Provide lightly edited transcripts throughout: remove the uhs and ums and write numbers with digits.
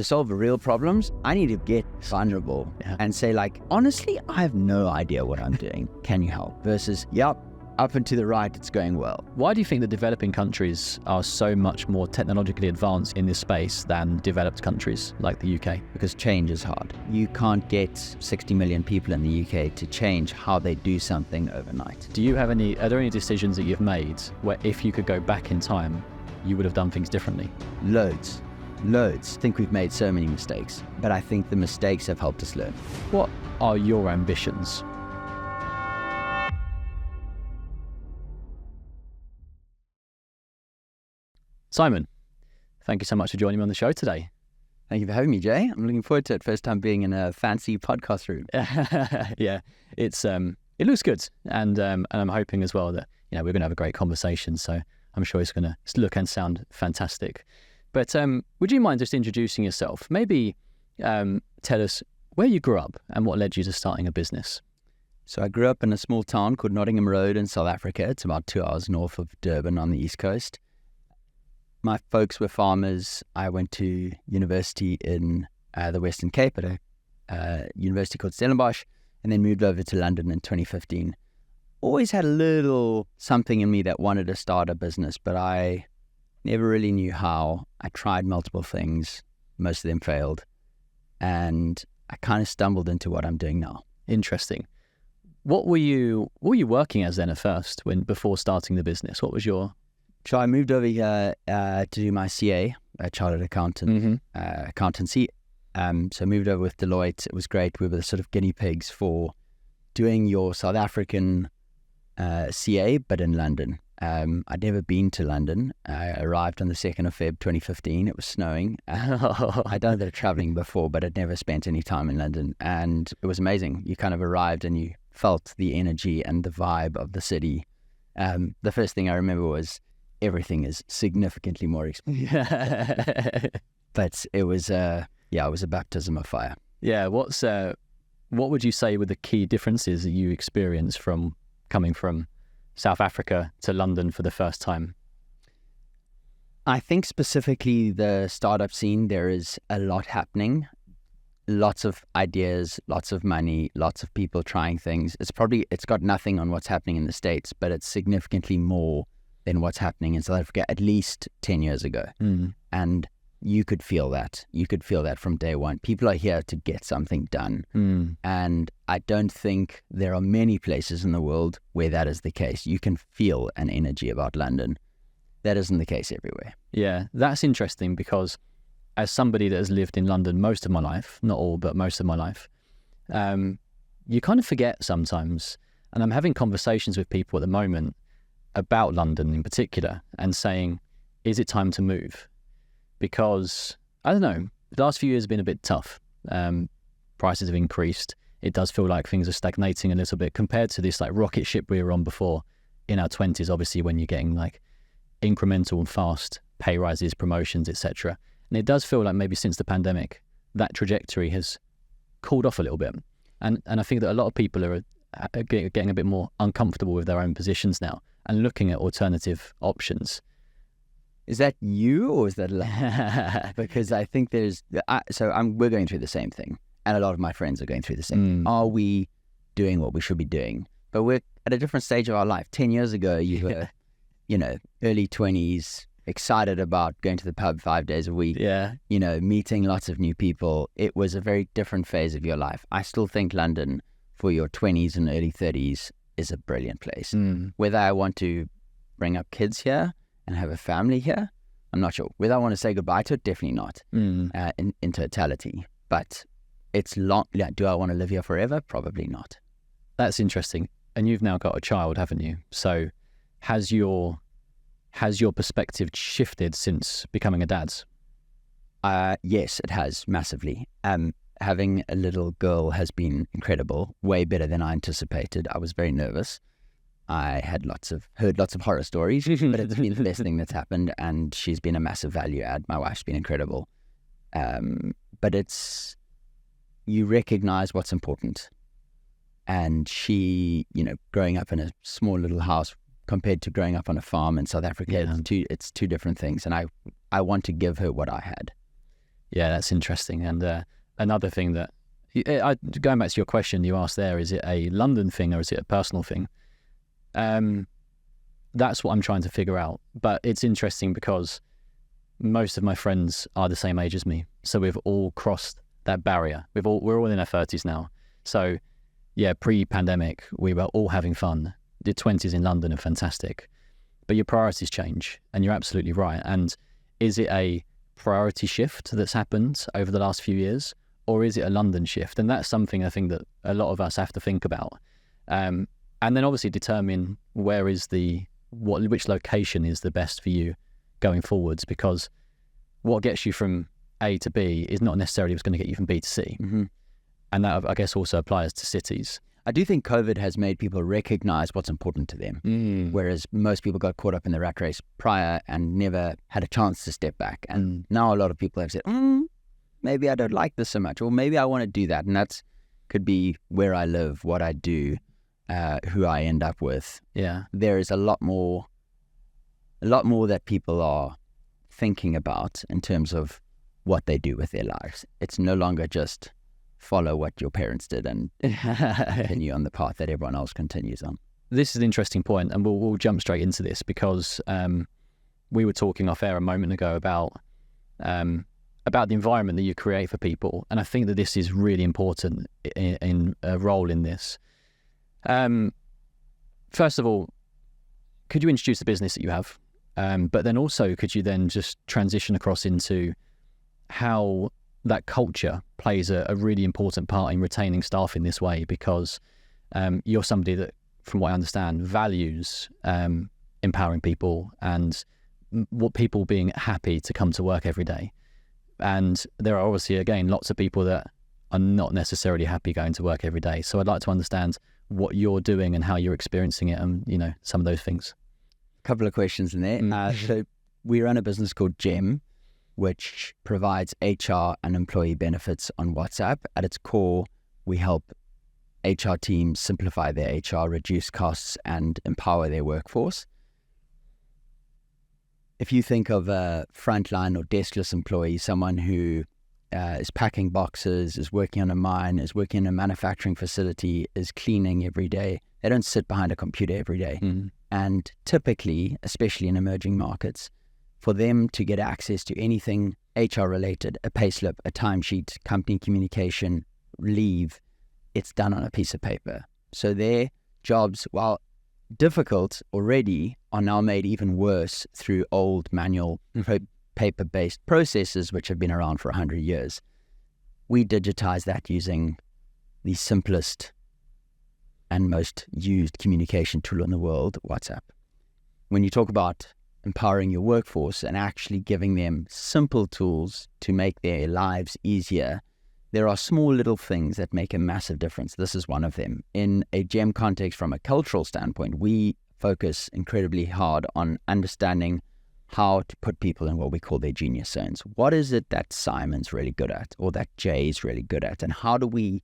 to solve the real problems, I need to get vulnerable and say like, honestly, I have no idea what I'm doing. Can you help? Versus, yep, up and to the right, it's going well. Why do you think that developing countries are so much more technologically advanced in this space than developed countries like the UK? Because change is hard. You can't get 60 million people in the UK to change how they do something overnight. Are there any decisions that you've made where if you could go back in time, you would have done things differently? Loads. I think we've made so many mistakes, but I think the mistakes have helped us learn. What are your ambitions? Simon, thank you so much for joining me on the show today. Thank you for having me, Jay. I'm looking forward to it. First time being in a fancy podcast room. Yeah, it looks good, and I'm hoping as well that we're going to have a great conversation. So I'm sure it's going to look and sound fantastic. But would you mind just introducing yourself? Maybe tell us where you grew up and what led you to starting a business. So I grew up in a small town called Nottingham Road in South Africa. It's about 2 hours north of Durban on the east coast. My folks were farmers. I went to university in the Western Cape at a university called Stellenbosch, and then moved over to London in 2015. Always had a little something in me that wanted to start a business, but I never really knew how. I tried multiple things. Most of them failed. And I kind of stumbled into what I'm doing now. Interesting. What were you working as then at first before starting the business? What was your... So I moved over here to do my CA, a chartered accountant, accountancy. So I moved over with Deloitte. It was great. We were the sort of guinea pigs for doing your South African CA, but in London. I'd never been to London. I arrived on the 2nd of Feb 2015. It was snowing. I'd done a bit of traveling before, but I'd never spent any time in London. And it was amazing. You kind of arrived and you felt the energy and the vibe of the city. The first thing I remember was everything is significantly more expensive. But it was it was a baptism of fire. Yeah, what would you say were the key differences that you experienced from coming from South Africa to London for the first time? I think specifically the startup scene, there is a lot happening. Lots of ideas, lots of money, lots of people trying things. It's got nothing on what's happening in the States, but it's significantly more than what's happening in South Africa at least 10 years ago. And you could feel that. You could feel that from day one. People are here to get something done. And I don't think there are many places in the world where that is the case. You can feel an energy about London. That isn't the case everywhere. Yeah, that's interesting because as somebody that has lived in London most of my life, not all, but most of my life, you kind of forget sometimes. And I'm having conversations with people at the moment about London in particular and saying, is it time to move? Because, I don't know, the last few years have been a bit tough. Prices have increased. It does feel like things are stagnating a little bit compared to this like rocket ship we were on before in our 20s, obviously, when you're getting like incremental and fast pay rises, promotions, etc. And it does feel like maybe since the pandemic, that trajectory has cooled off a little bit. And I think that a lot of people are getting a bit more uncomfortable with their own positions now and looking at alternative options. Is that you or is that because I think we're going through the same thing, and a lot of my friends are going through the same thing. Are we doing what we should be doing? But we're at a different stage of our life. 10 years ago, you were, early 20s, excited about going to the pub 5 days a week. Yeah. Meeting lots of new people. It was a very different phase of your life. I still think London for your 20s and early 30s is a brilliant place. Whether I want to bring up kids here and have a family here, I'm not sure. Whether I want to say goodbye to it, definitely not in totality. But it's long. Do I want to live here forever? Probably not. That's interesting. And you've now got a child, haven't you? So has your perspective shifted since becoming a dad? Yes, it has massively. Having a little girl has been incredible, way better than I anticipated. I was very nervous. I had heard lots of horror stories, but it's been the best thing that's happened, and she's been a massive value add. My wife's been incredible. But you recognize what's important. And she, growing up in a small little house compared to growing up on a farm in South Africa, it's two different things. And I want to give her what I had. Yeah, that's interesting. And another thing that, going back to your question you asked there, is it a London thing or is it a personal thing? That's what I'm trying to figure out. But it's interesting because most of my friends are the same age as me. So we've all crossed that barrier. We're all in our 30s now. So yeah, pre-pandemic, we were all having fun. The 20s in London are fantastic. But your priorities change, and you're absolutely right. And is it a priority shift that's happened over the last few years, or is it a London shift? And that's something I think that a lot of us have to think about. And then obviously determine which location is the best for you going forwards, because what gets you from A to B is not necessarily what's going to get you from B to C. Mm-hmm. And that, I guess, also applies to cities. I do think COVID has made people recognize what's important to them, whereas most people got caught up in the rat race prior and never had a chance to step back. And now a lot of people have said, maybe I don't like this so much, or maybe I want to do that. And that could be where I live, what I do, who I end up with. Yeah. There is a lot more that people are thinking about in terms of what they do with their lives. It's no longer just follow what your parents did and continue on the path that everyone else continues on. This is an interesting point, and we'll jump straight into this because we were talking off air a moment ago about the environment that you create for people, and I think that this is really important in a role in this. First of all, could you introduce the business that you have? But then also, could you then just transition across into how that culture plays a really important part in retaining staff in this way? Because you're somebody that, from what I understand, values empowering people and what people being happy to come to work every day. And there are obviously, again, lots of people that are not necessarily happy going to work every day. So I'd like to understand what you're doing and how you're experiencing it, and some of those things. A couple of questions in there. So we run a business called GEM, which provides HR and employee benefits on WhatsApp. At its core, we help HR teams simplify their HR, reduce costs, and empower their workforce. If you think of a frontline or deskless employee, someone who is packing boxes, is working on a mine, is working in a manufacturing facility, is cleaning every day, they don't sit behind a computer every day. Mm-hmm. And typically, especially in emerging markets, for them to get access to anything HR related, a payslip, a timesheet, company communication, leave, it's done on a piece of paper. So their jobs, while difficult already, are now made even worse through old manual paper-based processes which have been around for 100 years. We digitize that using the simplest and most used communication tool in the world, WhatsApp. When you talk about empowering your workforce and actually giving them simple tools to make their lives easier, there are small little things that make a massive difference. This is one of them. In a GEM context, from a cultural standpoint, we focus incredibly hard on understanding how to put people in what we call their genius zones. What is it that Simon's really good at, or that Jay's really good at? And how do we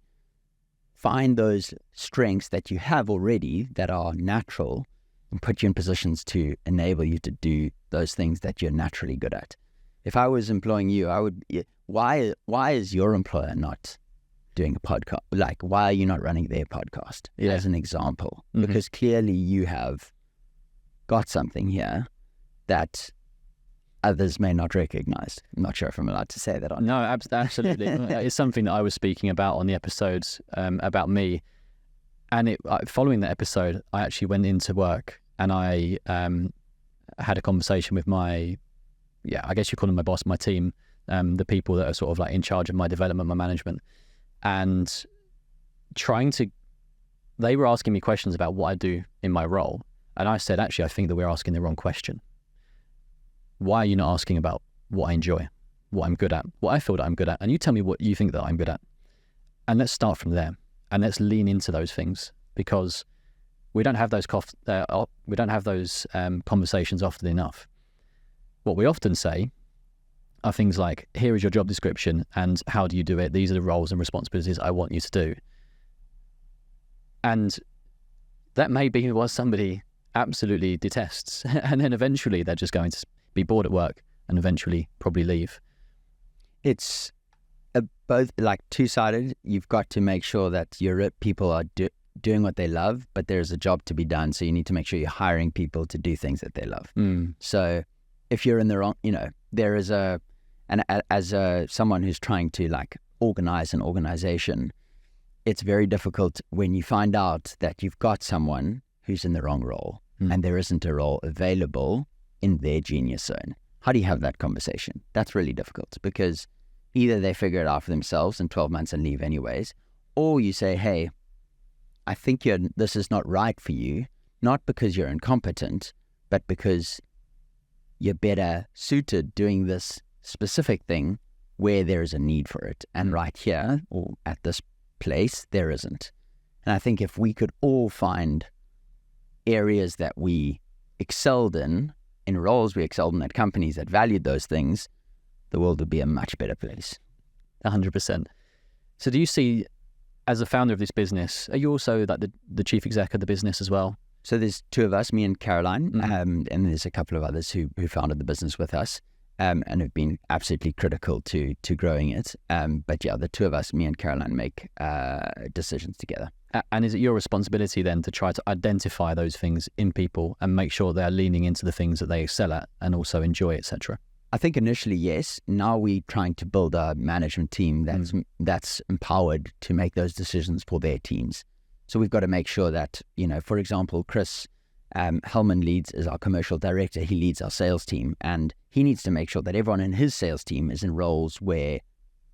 find those strengths that you have already that are natural and put you in positions to enable you to do those things that you're naturally good at? If I was employing you, I would, why is your employer not doing a podcast? Like, why are you not running their podcast as an example? Mm-hmm. Because clearly you have got something here that others may not recognize. I'm not sure if I'm allowed to say that or not. No, absolutely. It's something that I was speaking about on the episodes about me. And following that episode, I actually went into work and I had a conversation with my, I guess you call them my boss, my team, the people that are sort of like in charge of my development, my management. And they were asking me questions about what I do in my role. And I said, actually, I think that we're asking the wrong question. Why are you not asking about what I enjoy, what I'm good at, what I feel that I'm good at? And you tell me what you think that I'm good at. And let's start from there. And let's lean into those things, because we don't have those conversations often enough. What we often say are things like, here is your job description and how do you do it? These are the roles and responsibilities I want you to do. And that may be what somebody absolutely detests. And then eventually they're just going to be bored at work and eventually probably leave. It's both like two-sided. You've got to make sure that your people are doing what they love, but there's a job to be done. So you need to make sure you're hiring people to do things that they love. So if you're in the wrong, there is someone who's trying to like organize an organization, it's very difficult when you find out that you've got someone who's in the wrong role and there isn't a role available in their genius zone. How do you have that conversation? That's really difficult because either they figure it out for themselves in 12 months and leave anyways, or you say, hey, I think this is not right for you, not because you're incompetent, but because you're better suited doing this specific thing where there is a need for it. And right here, or at this place, there isn't. And I think if we could all find areas that we excelled in roles we excelled in at companies that valued those things, the world would be a much better place. 100%. So do you see, as a founder of this business, are you also like the chief exec of the business as well? So there's two of us, me and Caroline, and there's a couple of others who founded the business with us and have been absolutely critical to growing it. But yeah, the two of us, me and Caroline, make decisions together. And is it your responsibility then to try to identify those things in people and make sure they're leaning into the things that they excel at and also enjoy, etc.? I think initially, yes. Now we're trying to build a management team that's empowered to make those decisions for their teams. So we've got to make sure that, for example, Chris Hellman is our commercial director. He leads our sales team, and he needs to make sure that everyone in his sales team is in roles where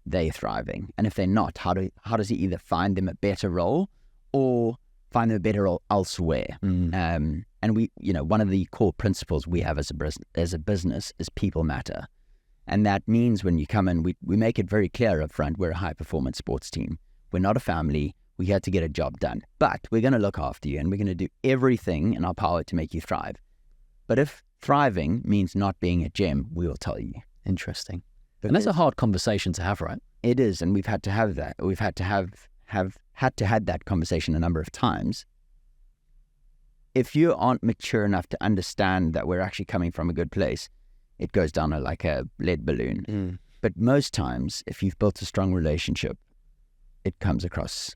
they're thriving. And if they're not, how does he either find them a better role or find them a better role elsewhere? And we, one of the core principles we have as a business is people matter. And that means when you come in, we make it very clear up front, we're a high-performance sports team. We're not a family. We're here to get a job done. But we're going to look after you, and we're going to do everything in our power to make you thrive. But if thriving means not being a gem, we will tell you. Interesting. And that's a hard conversation to have, right? It is, and we've had to have that. We've had to have that conversation a number of times. If you aren't mature enough to understand that we're actually coming from a good place, it goes down like a lead balloon. But most times, if you've built a strong relationship, it comes across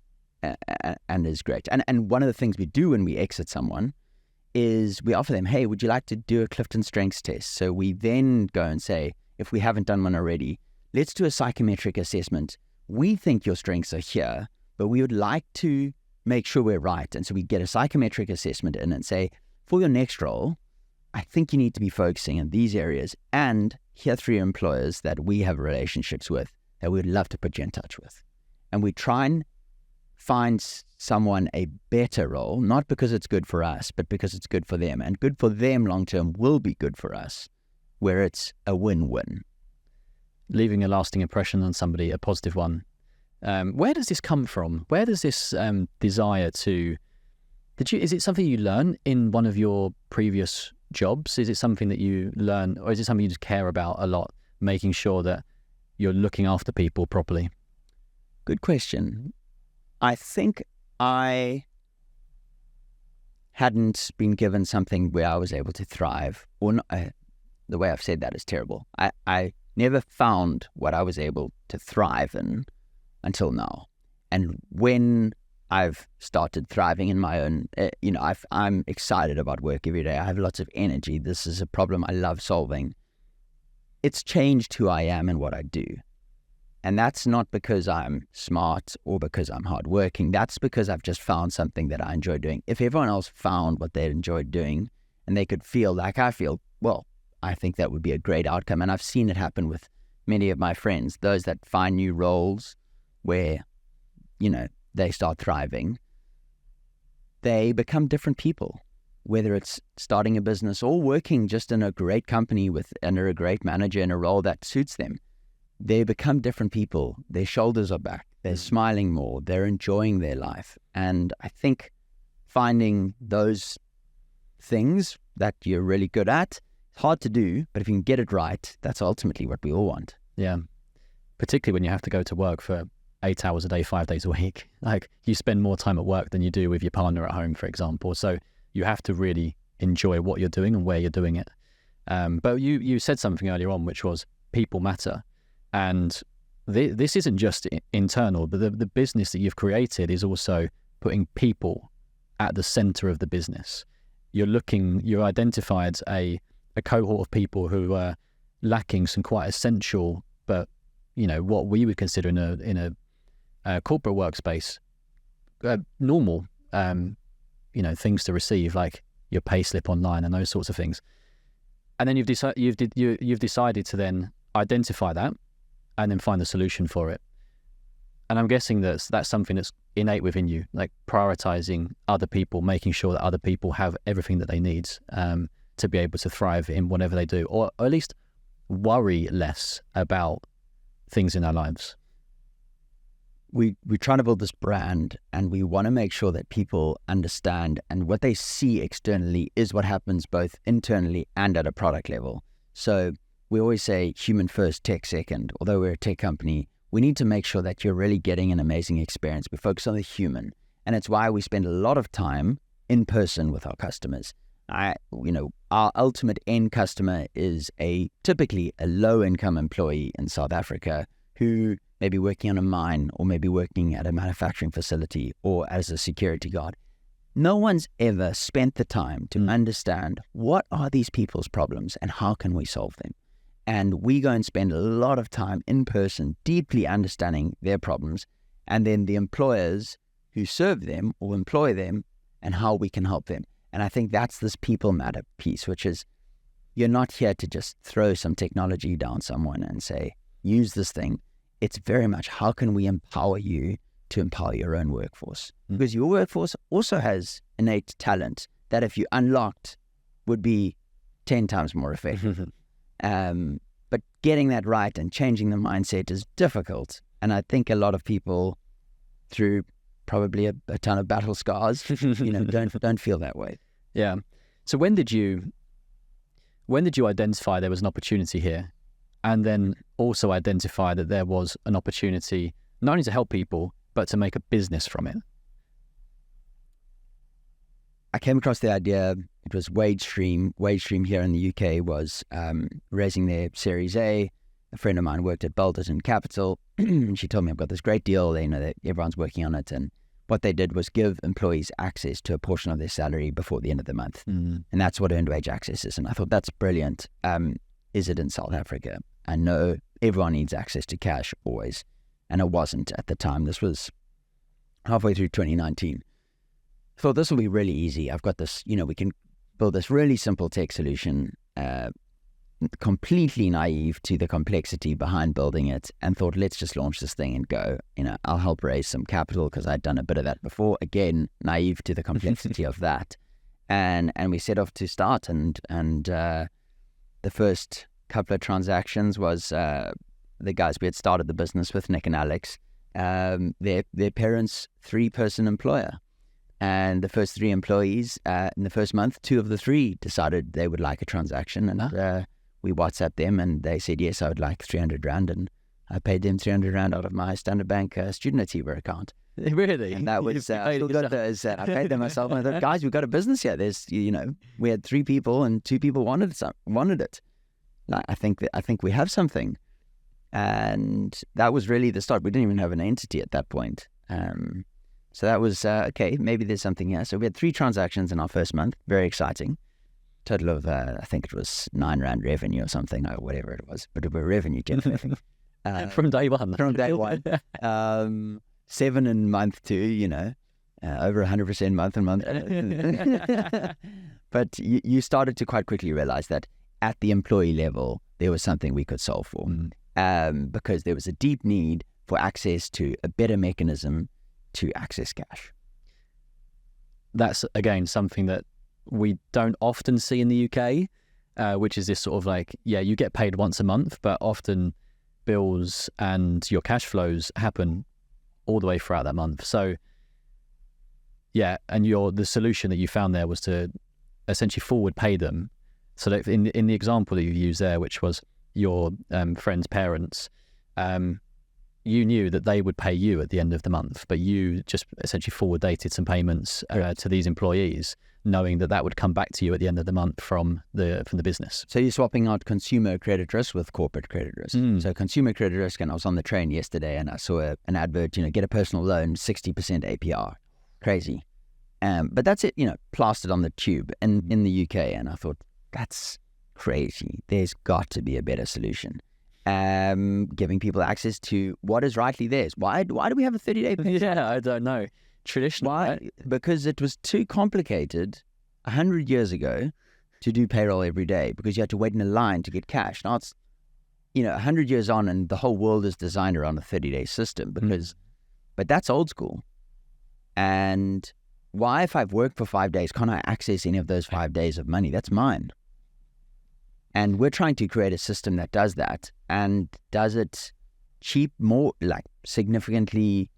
and is great. And one of the things we do when we exit someone is we offer them, hey, would you like to do a Clifton Strengths test? So we then go and say, if we haven't done one already, let's do a psychometric assessment. We think your strengths are here, but we would like to make sure we're right. And so we get a psychometric assessment in and say, for your next role, I think you need to be focusing in these areas. And here are 3 employers that we have relationships with that we'd love to put you in touch with. And we try and find someone a better role, not because it's good for us, but because it's good for them. And good for them long-term will be good for us, where it's a win-win. Leaving a lasting impression on somebody, a positive one. Where does this come from? Where does this desire to... Is it something you learn in one of your previous jobs? Is it something that you learn, or is it something you just care about a lot, making sure that you're looking after people properly? Good question. I think I hadn't been given something where I was able to thrive. Or not, the way I've said that is terrible. I never found what I was able to thrive in until now. And when I've started thriving in my own, I'm excited about work every day. I have lots of energy. This is a problem I love solving. It's changed who I am and what I do. And that's not because I'm smart or because I'm hardworking. That's because I've just found something that I enjoy doing. If everyone else found what they enjoyed doing and they could feel like I feel, well, I think that would be a great outcome. And I've seen it happen with many of my friends, those that find new roles where, they start thriving. They become different people, whether it's starting a business or working just in a great company under a great manager in a role that suits them. They become different people. Their shoulders are back. They're smiling more. They're enjoying their life. And I think finding those things that you're really good at, it's hard to do, but if you can get it right, that's ultimately what we all want. Yeah. Particularly when you have to go to work for 8 hours a day, 5 days a week. Like, you spend more time at work than you do with your partner at home, for example. So you have to really enjoy what you're doing and where you're doing it. But you said something earlier on, which was people matter. And this isn't just internal, but the business that you've created is also putting people at the center of the business. You're identified a cohort of people who are lacking some quite essential, but what we would consider in a corporate workspace, normal, things to receive, like your payslip online and those sorts of things. And then you've decided to then identify that and then find the solution for it. And I'm guessing that's something that's innate within you, like prioritizing other people, making sure that other people have everything that they need to be able to thrive in whatever they do, or at least worry less about things in our lives. We're trying to build this brand, and we want to make sure that people understand, and what they see externally is what happens both internally and at a product level. So we always say human first, tech second. Although we're a tech company, we need to make sure that you're really getting an amazing experience. We focus on the human, and it's why we spend a lot of time in person with our customers. Our ultimate end customer is typically a low-income employee in South Africa who may be working on a mine, or maybe working at a manufacturing facility, or as a security guard. No one's ever spent the time to understand what are these people's problems and how can we solve them. And we go and spend a lot of time in person, deeply understanding their problems, and then the employers who serve them or employ them, and how we can help them. And I think that's this people matter piece, which is, you're not here to just throw some technology down someone and say, use this thing. It's very much, how can we empower you to empower your own workforce? Because your workforce also has innate talent that, if you unlocked, would be 10 times more effective. But getting that right and changing the mindset is difficult. And I think a lot of people, through probably a ton of battle scars, don't feel that way. Yeah. So when did you identify there was an opportunity here, and then also identify that there was an opportunity not only to help people, but to make a business from it? I came across the idea. It was WageStream. WageStream here in the UK was raising their Series A. A friend of mine worked at Balderton Capital. She told me, I've got this great deal. They know that everyone's working on it. And what they did was give employees access to a portion of their salary before the end of the month. And that's what earned wage access is. And I thought, that's brilliant. Is it in South Africa? I know everyone needs access to cash always. And it wasn't at the time. This was halfway through 2019. I thought, this will be really easy. I've got this, we can build this really simple tech solution, completely naive to the complexity behind building it, and thought, let's just launch this thing and go. I'll help raise some capital because I'd done a bit of that before. Again, naive to the complexity of that. And we set off to start, and the first couple of transactions was the guys we had started the business with, Nick and Alex, their parents' 3-person employer. And the first 3 employees, in the first month, 2 of the 3 decided they would like a transaction. And we WhatsApped them, and they said, yes, I would like 300 Rand. And I paid them 300 Rand out of my Standard Bank student achiever account. Really? And that was, I paid them myself. And I thought, guys, we've got a business here. There's, we had 3 people and 2 people wanted it. I think we have something. And that was really the start. We didn't even have an entity at that point. So that was, okay, maybe there's something here. So we had 3 transactions in our first month. Very exciting. Total of, I think it was 9 Rand revenue or something, or whatever it was. But it was revenue generating. From day one. From day one. 7 in month 2, over 100% month and month. But you started to quite quickly realize that at the employee level, there was something we could solve for. Because there was a deep need for access to a better mechanism to access cash. That's, again, something that we don't often see in the UK, which is this sort of like, you get paid once a month, but often bills and your cash flows happen all the way throughout that month. So, and the solution that you found there was to essentially forward pay them. So that in the example that you used there, which was your friend's parents, you knew that they would pay you at the end of the month, but you just essentially forward dated some payments to these employees, knowing that would come back to you at the end of the month from the business. So you're swapping out consumer credit risk with corporate credit risk. So consumer credit risk, and I was on the train yesterday and I saw an advert, get a personal loan, 60% APR. Crazy. But that's it, plastered on the tube in the UK. And I thought, that's crazy. There's got to be a better solution. Giving people access to what is rightly theirs. Why do we have a 30-day payment? Yeah, I don't know. Traditional. Why? Right? Because it was too complicated 100 years ago to do payroll every day because you had to wait in a line to get cash. Now it's, 100 years on and the whole world is designed around a 30-day system but that's old school. And why, if I've worked for 5 days, can't I access any of those 5 days of money? That's mine. And we're trying to create a system that does that and does it cheap, more like significantly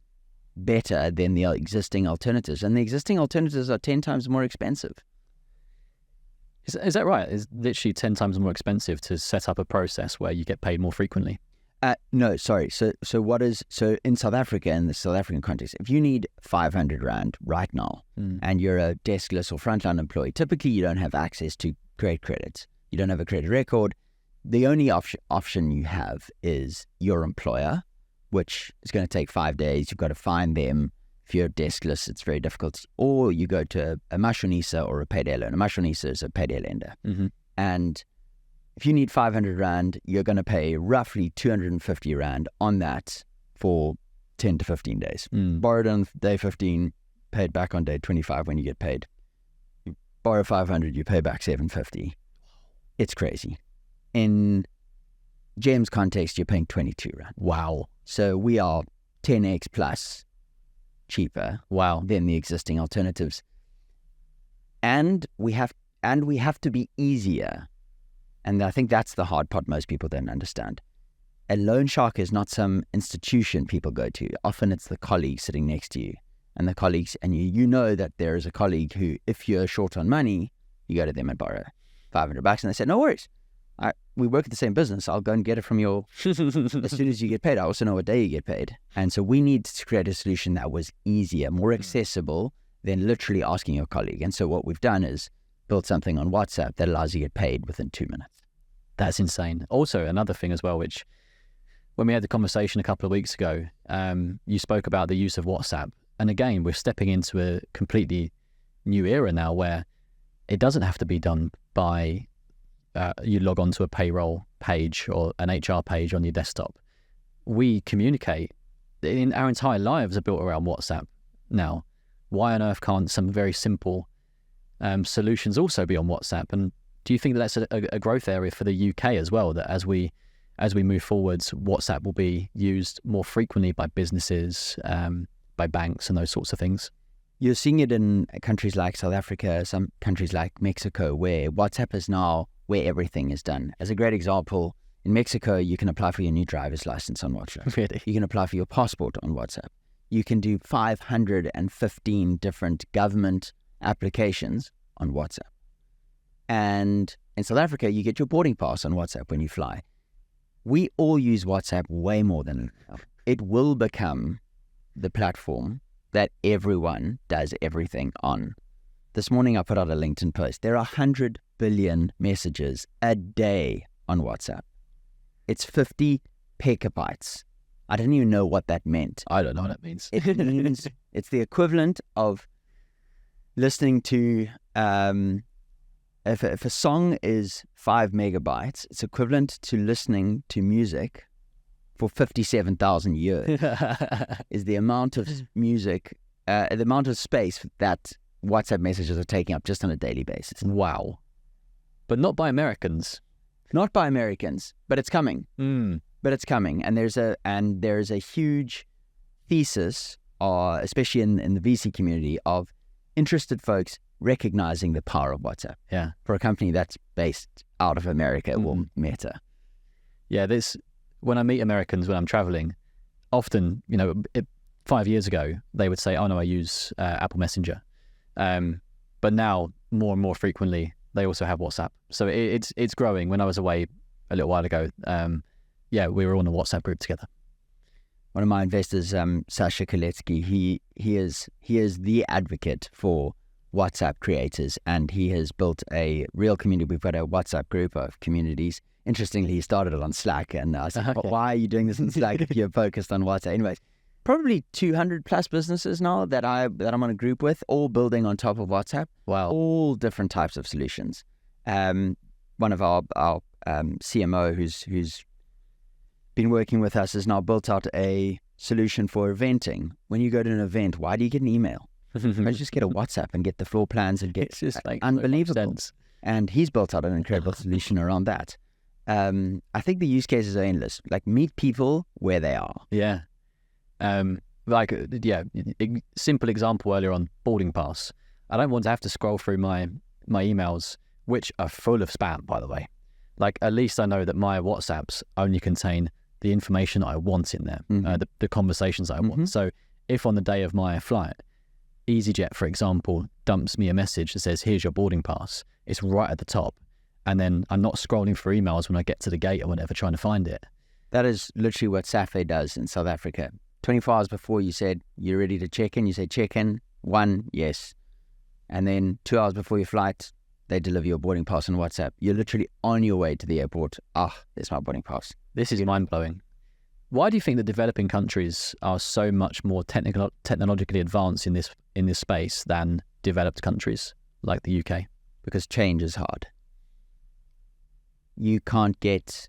better than the existing alternatives. And the existing alternatives are 10 times more expensive. Is that right? It's literally 10 times more expensive to set up a process where you get paid more frequently? No, sorry. So in South Africa, in the South African context, if you need 500 Rand right now and you're a deskless or frontline employee, typically you don't have access to great credits. You don't have a credit record. The only option you have is your employer, which is going to take 5 days. You've got to find them. If you're deskless, it's very difficult. Or you go to a mashonisa or a payday loan. A mashonisa is a payday lender. And if you need 500 Rand, you're going to pay roughly 250 Rand on that for 10 to 15 days. Borrowed on day 15, paid back on day 25 when you get paid. You borrow 500, you pay back 750. It's crazy. In GEM's context, you're paying 22 Rand. Wow. So we are 10x plus cheaper than the existing alternatives. And we have to be easier. And I think that's the hard part most people don't understand. A loan shark is not some institution people go to. Often it's the colleague sitting next to you. And the colleagues, and you know that there is a colleague who, if you're short on money, you go to them and borrow $500 and they say, no worries. We work at the same business. I'll go and get it from you as soon as you get paid. I also know what day you get paid. And so we need to create a solution that was easier, more accessible than literally asking your colleague. And so what we've done is built something on WhatsApp that allows you to get paid within 2 minutes. That's insane. Also, another thing as well, which when we had the conversation a couple of weeks ago, you spoke about the use of WhatsApp. And again, we're stepping into a completely new era now where it doesn't have to be done by you log on to a payroll page or an HR page on your desktop. We communicate. Our entire lives are built around WhatsApp now. Why on earth can't some very simple solutions also be on WhatsApp? And do you think that that's a growth area for the UK as well, that as we move forwards, WhatsApp will be used more frequently by businesses, by banks and those sorts of things? You're seeing it in countries like South Africa, some countries like Mexico, where WhatsApp is now where everything is done. As a great example, in Mexico, you can apply for your new driver's license on WhatsApp. Really? You can apply for your passport on WhatsApp. You can do 515 different government applications on WhatsApp. And in South Africa, you get your boarding pass on WhatsApp when you fly. We all use WhatsApp way more than it will become the platform that everyone does everything on. This morning, I put out a LinkedIn post. There are 100 billion messages a day on WhatsApp. It's 50 petabytes. I didn't even know what that meant. I don't know what that means. It means it's the equivalent of listening to, if a song is 5 megabytes, it's equivalent to listening to music for 57,000 years. Is the amount of music, the amount of space that WhatsApp messages are taking up just on a daily basis. Wow. But not by Americans. Not by Americans, but it's coming. But it's coming. And there's a huge thesis, especially in the VC community, of interested folks recognizing the power of WhatsApp. Yeah. For a company that's based out of America or Meta. Yeah, when I meet Americans when I'm traveling, often, 5 years ago, they would say, oh no, I use Apple Messenger. But now, more and more frequently, they also have WhatsApp. So it's growing. When I was away a little while ago, we were on a WhatsApp group together. one of my investors, Sasha Koletsky, he is the advocate for WhatsApp creators, and he has built a real community. We've got a WhatsApp group of communities. Interestingly, he started it on Slack, and I said, Okay. why are you doing this on Slack if you're focused on WhatsApp? Anyways, probably 200 plus businesses now that I'm on a group with, all building on top of WhatsApp. Wow. All different types of solutions. One of our CMO who's been working with us has now built out a solution for eventing. When you go to an event, why do you get an email? Let's just get a WhatsApp and get the floor plans and get It's just like unbelievable. so much sense. And he's built out an incredible solution around that. I think the use cases are endless. Like, meet people where they are. Yeah. Simple example earlier on, boarding pass. I don't want to have to scroll through my emails, which are full of spam, by the way. Like, at least I know that my WhatsApps only contain the information I want in there, the conversations I want. So if on the day of my flight, EasyJet, for example, dumps me a message that says, here's your boarding pass, it's right at the top. And then I'm not scrolling through emails when I get to the gate or whatever trying to find it. That is literally what Safe does in South Africa. 24 hours before you said you're ready to check in, you say check in, 1, yes. And then 2 hours before your flight, they deliver your boarding pass on WhatsApp. You're literally on your way to the airport. There's my boarding pass. This is mind-blowing. Why do you think that developing countries are so much more technologically advanced in this space than developed countries like the UK? Because change is hard. You can't get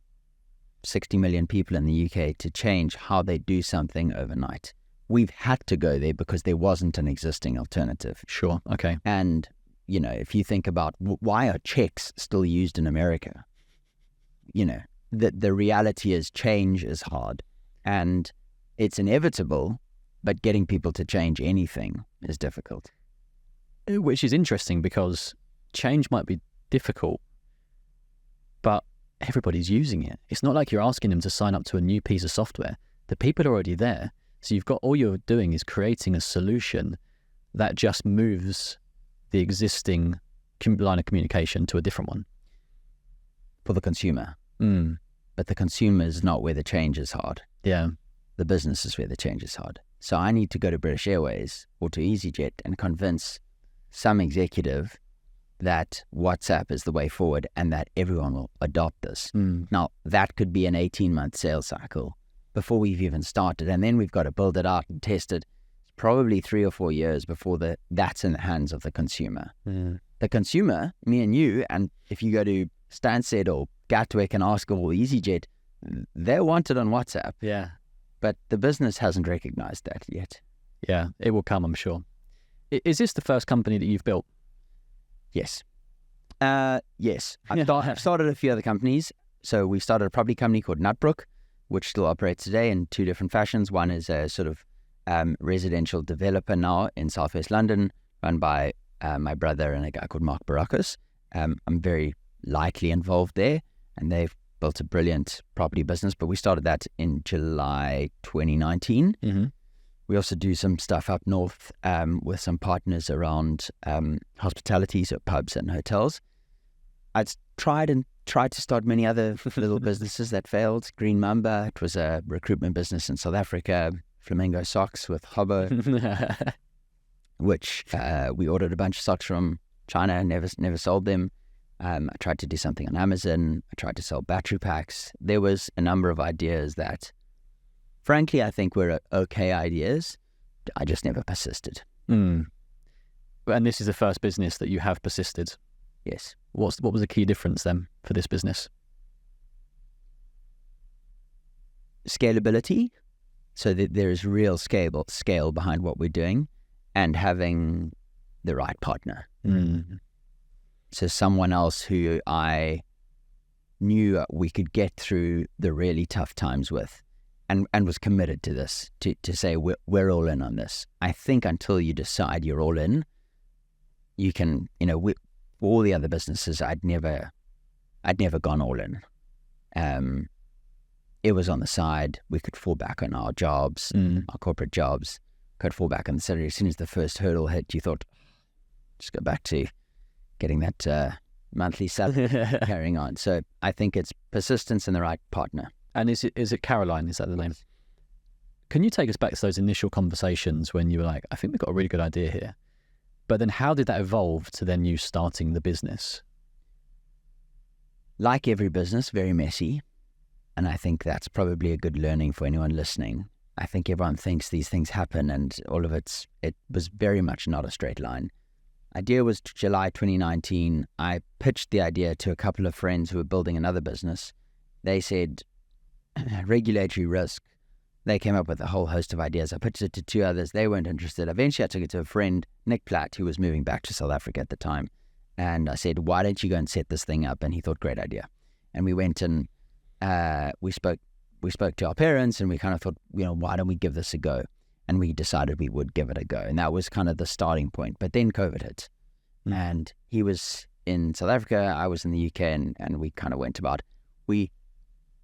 60 million people in the UK to change how they do something overnight. We've had to go there because there wasn't an existing alternative. Sure, okay. And, if you think about why are checks still used in America? The reality is change is hard and it's inevitable, but getting people to change anything is difficult. Which is interesting because change might be difficult, but everybody's using it. It's not like you're asking them to sign up to a new piece of software. The people are already there. So all you're doing is creating a solution that just moves the existing line of communication to a different one. For the consumer. But the consumer is not where the change is hard. Yeah. The business is where the change is hard. So I need to go to British Airways or to EasyJet and convince some executive that WhatsApp is the way forward and that everyone will adopt this. Now, that could be an 18-month sales cycle before we've even started. And then we've got to build it out and test it. It's probably 3 or 4 years before that's in the hands of the consumer. The consumer, me and you, and if you go to Stansted or Gatwick and ask all EasyJet, they want it on WhatsApp. Yeah. But the business hasn't recognized that yet. Yeah, it will come, I'm sure. Is this the first company that you've built? Yes. Yes. I've started a few other companies. So we started a property company called Nutbrook, which still operates today in 2 different fashions. One is a sort of residential developer now in Southwest London, run by my brother and a guy called Mark Barakis. I'm very lightly involved there, and they've built a brilliant property business, but we started that in July 2019. We also do some stuff up north with some partners around hospitality, so pubs and hotels. I'd tried to start many other little businesses that failed. Green Mamba, it was a recruitment business in South Africa. Flamingo Socks with Hobo, which we ordered a bunch of socks from China, never sold them. I tried to do something on Amazon. I tried to sell battery packs. There was a number of ideas that, frankly, I think were okay ideas. I just never persisted. And this is the first business that you have persisted? Yes. What was the key difference then for this business? Scalability, so that there is real scale behind what we're doing, and having the right partner. So someone else who I knew we could get through the really tough times with, and was committed to this, to say we're all in on this. I think until you decide you're all in, you can, all the other businesses, I'd never gone all in. It was on the side. We could fall back on our jobs, our corporate jobs, could fall back on the salary. As soon as the first hurdle hit, you thought, just go back to getting that monthly salary, carrying on. So I think it's persistence and the right partner. And is it Caroline? Is that the name? Can you take us back to those initial conversations when you were like, I think we've got a really good idea here? But then how did that evolve to then you starting the business? Like every business, very messy. And I think that's probably a good learning for anyone listening. I think everyone thinks these things happen and all of it was very much not a straight line. Idea was July 2019. I pitched the idea to a couple of friends who were building another business. They said, regulatory risk. They came up with a whole host of ideas. I pitched it to two others. They weren't interested. Eventually, I took it to a friend, Nick Platt, who was moving back to South Africa at the time. And I said, why don't you go and set this thing up? And he thought, great idea. And we went and we spoke to our parents, and we kind of thought, why don't we give this a go? And we decided we would give it a go. And that was kind of the starting point. But then COVID hit. And he was in South Africa, I was in the UK, and we kind of went about. We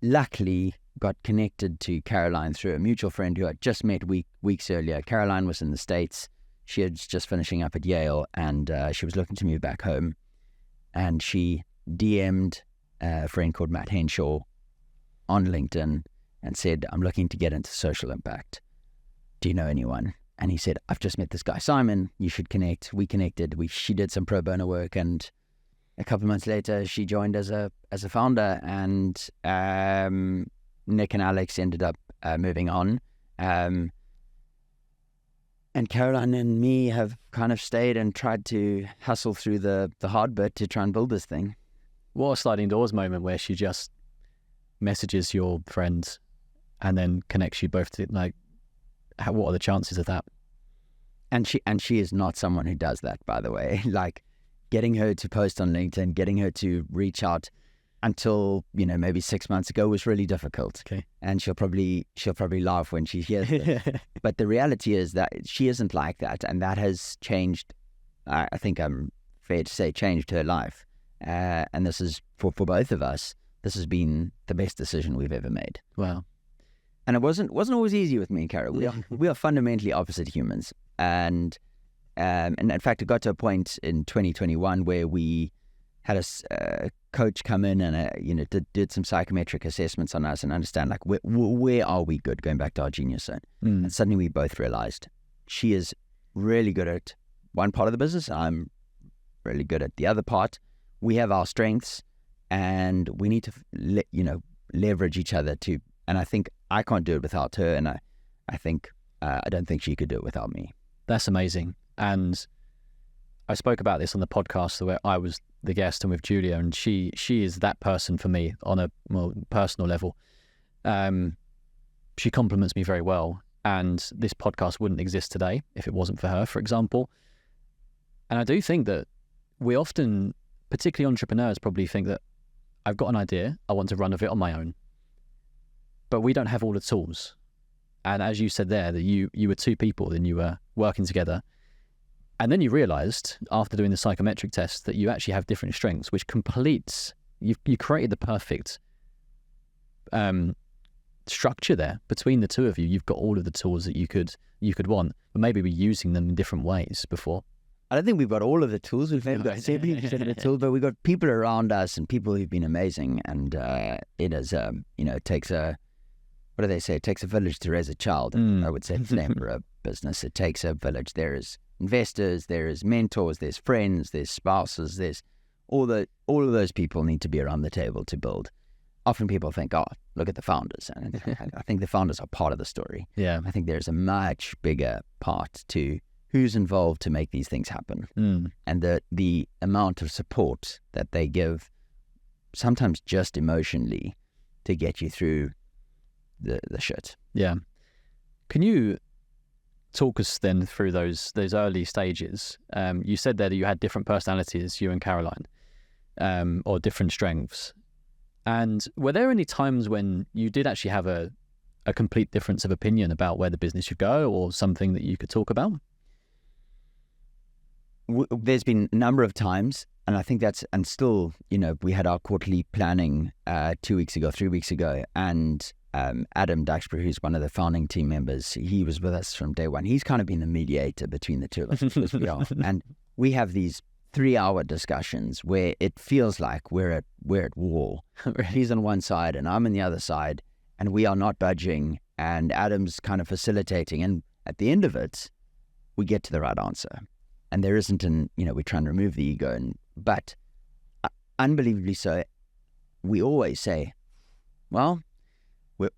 luckily got connected to Caroline through a mutual friend who I just met weeks earlier. Caroline was in the States. She had just finishing up at Yale, and she was looking to move back home. And she DM'd a friend called Matt Henshaw on LinkedIn and said, I'm looking to get into social impact. Do you know anyone? And he said, I've just met this guy, Simon. You should connect. We connected. She did some pro bono work, and a couple of months later, she joined as a founder, and Nick and Alex ended up moving on. And Caroline and me have kind of stayed and tried to hustle through the hard bit to try and build this thing. What a sliding doors moment where she just messages your friends and then connects you both to, like, what are the chances of that? And she is not someone who does that, by the way. Like, getting her to post on LinkedIn, getting her to reach out until, maybe 6 months ago was really difficult. Okay. And she'll probably laugh when she hears it. But the reality is that she isn't like that. And that has changed, I think I'm fair to say, changed her life. And this is, for both of us, this has been the best decision we've ever made. Wow. And it wasn't always easy with me and Carol. We are fundamentally opposite humans. And in fact, it got to a point in 2021 where we had a coach come in and did some psychometric assessments on us and understand, like, where are we good, going back to our genius zone. And suddenly we both realized she is really good at one part of the business. I'm really good at the other part. We have our strengths, and we need to leverage each other to. And I think I can't do it without her, and I think I don't think she could do it without me. That's amazing. And I spoke about this on the podcast where I was the guest and with Julia, and she is that person for me on a personal level. She compliments me very well, and this podcast wouldn't exist today if it wasn't for her, for example. And I do think that we often, particularly entrepreneurs, probably think that I've got an idea, I want to run with it on my own. But we don't have all the tools. And as you said there, that you were two people and you were working together. And then you realized, after doing the psychometric test, that you actually have different strengths, which completes, you created the perfect structure there between the two of you. You've got all of the tools that you could want, but maybe we're using them in different ways before. I don't think we've got all of the tools. We've maybe got 70% of the tools, but we've got people around us and people who've been amazing. And it is, it takes a, what do they say? It takes a village to raise a child. I would say the same for a business. It takes a village. There is investors, there is mentors, there's friends, there's spouses, there's all of those people need to be around the table to build. Often people think, oh, look at the founders. And I think the founders are part of the story. Yeah. I think there's a much bigger part to who's involved to make these things happen. And the amount of support that they give, sometimes just emotionally, to get you through the shit. Yeah. Can you talk us then through those early stages? You said there that you had different personalities, you and Caroline, or different strengths. And were there any times when you did actually have a complete difference of opinion about where the business should go, or something that you could talk about? There's been a number of times, and I think and still, we had our quarterly planning 3 weeks ago, and Adam Duxbury, who's one of the founding team members, he was with us from day one. He's kind of been the mediator between the two of us, because we are. And we have these 3-hour discussions where it feels like we're at war. He's on one side and I'm on the other side, and we are not budging. and Adam's kind of facilitating. And at the end of it, we get to the right answer. And there isn't we're trying to remove the ego. But unbelievably so, we always say, well,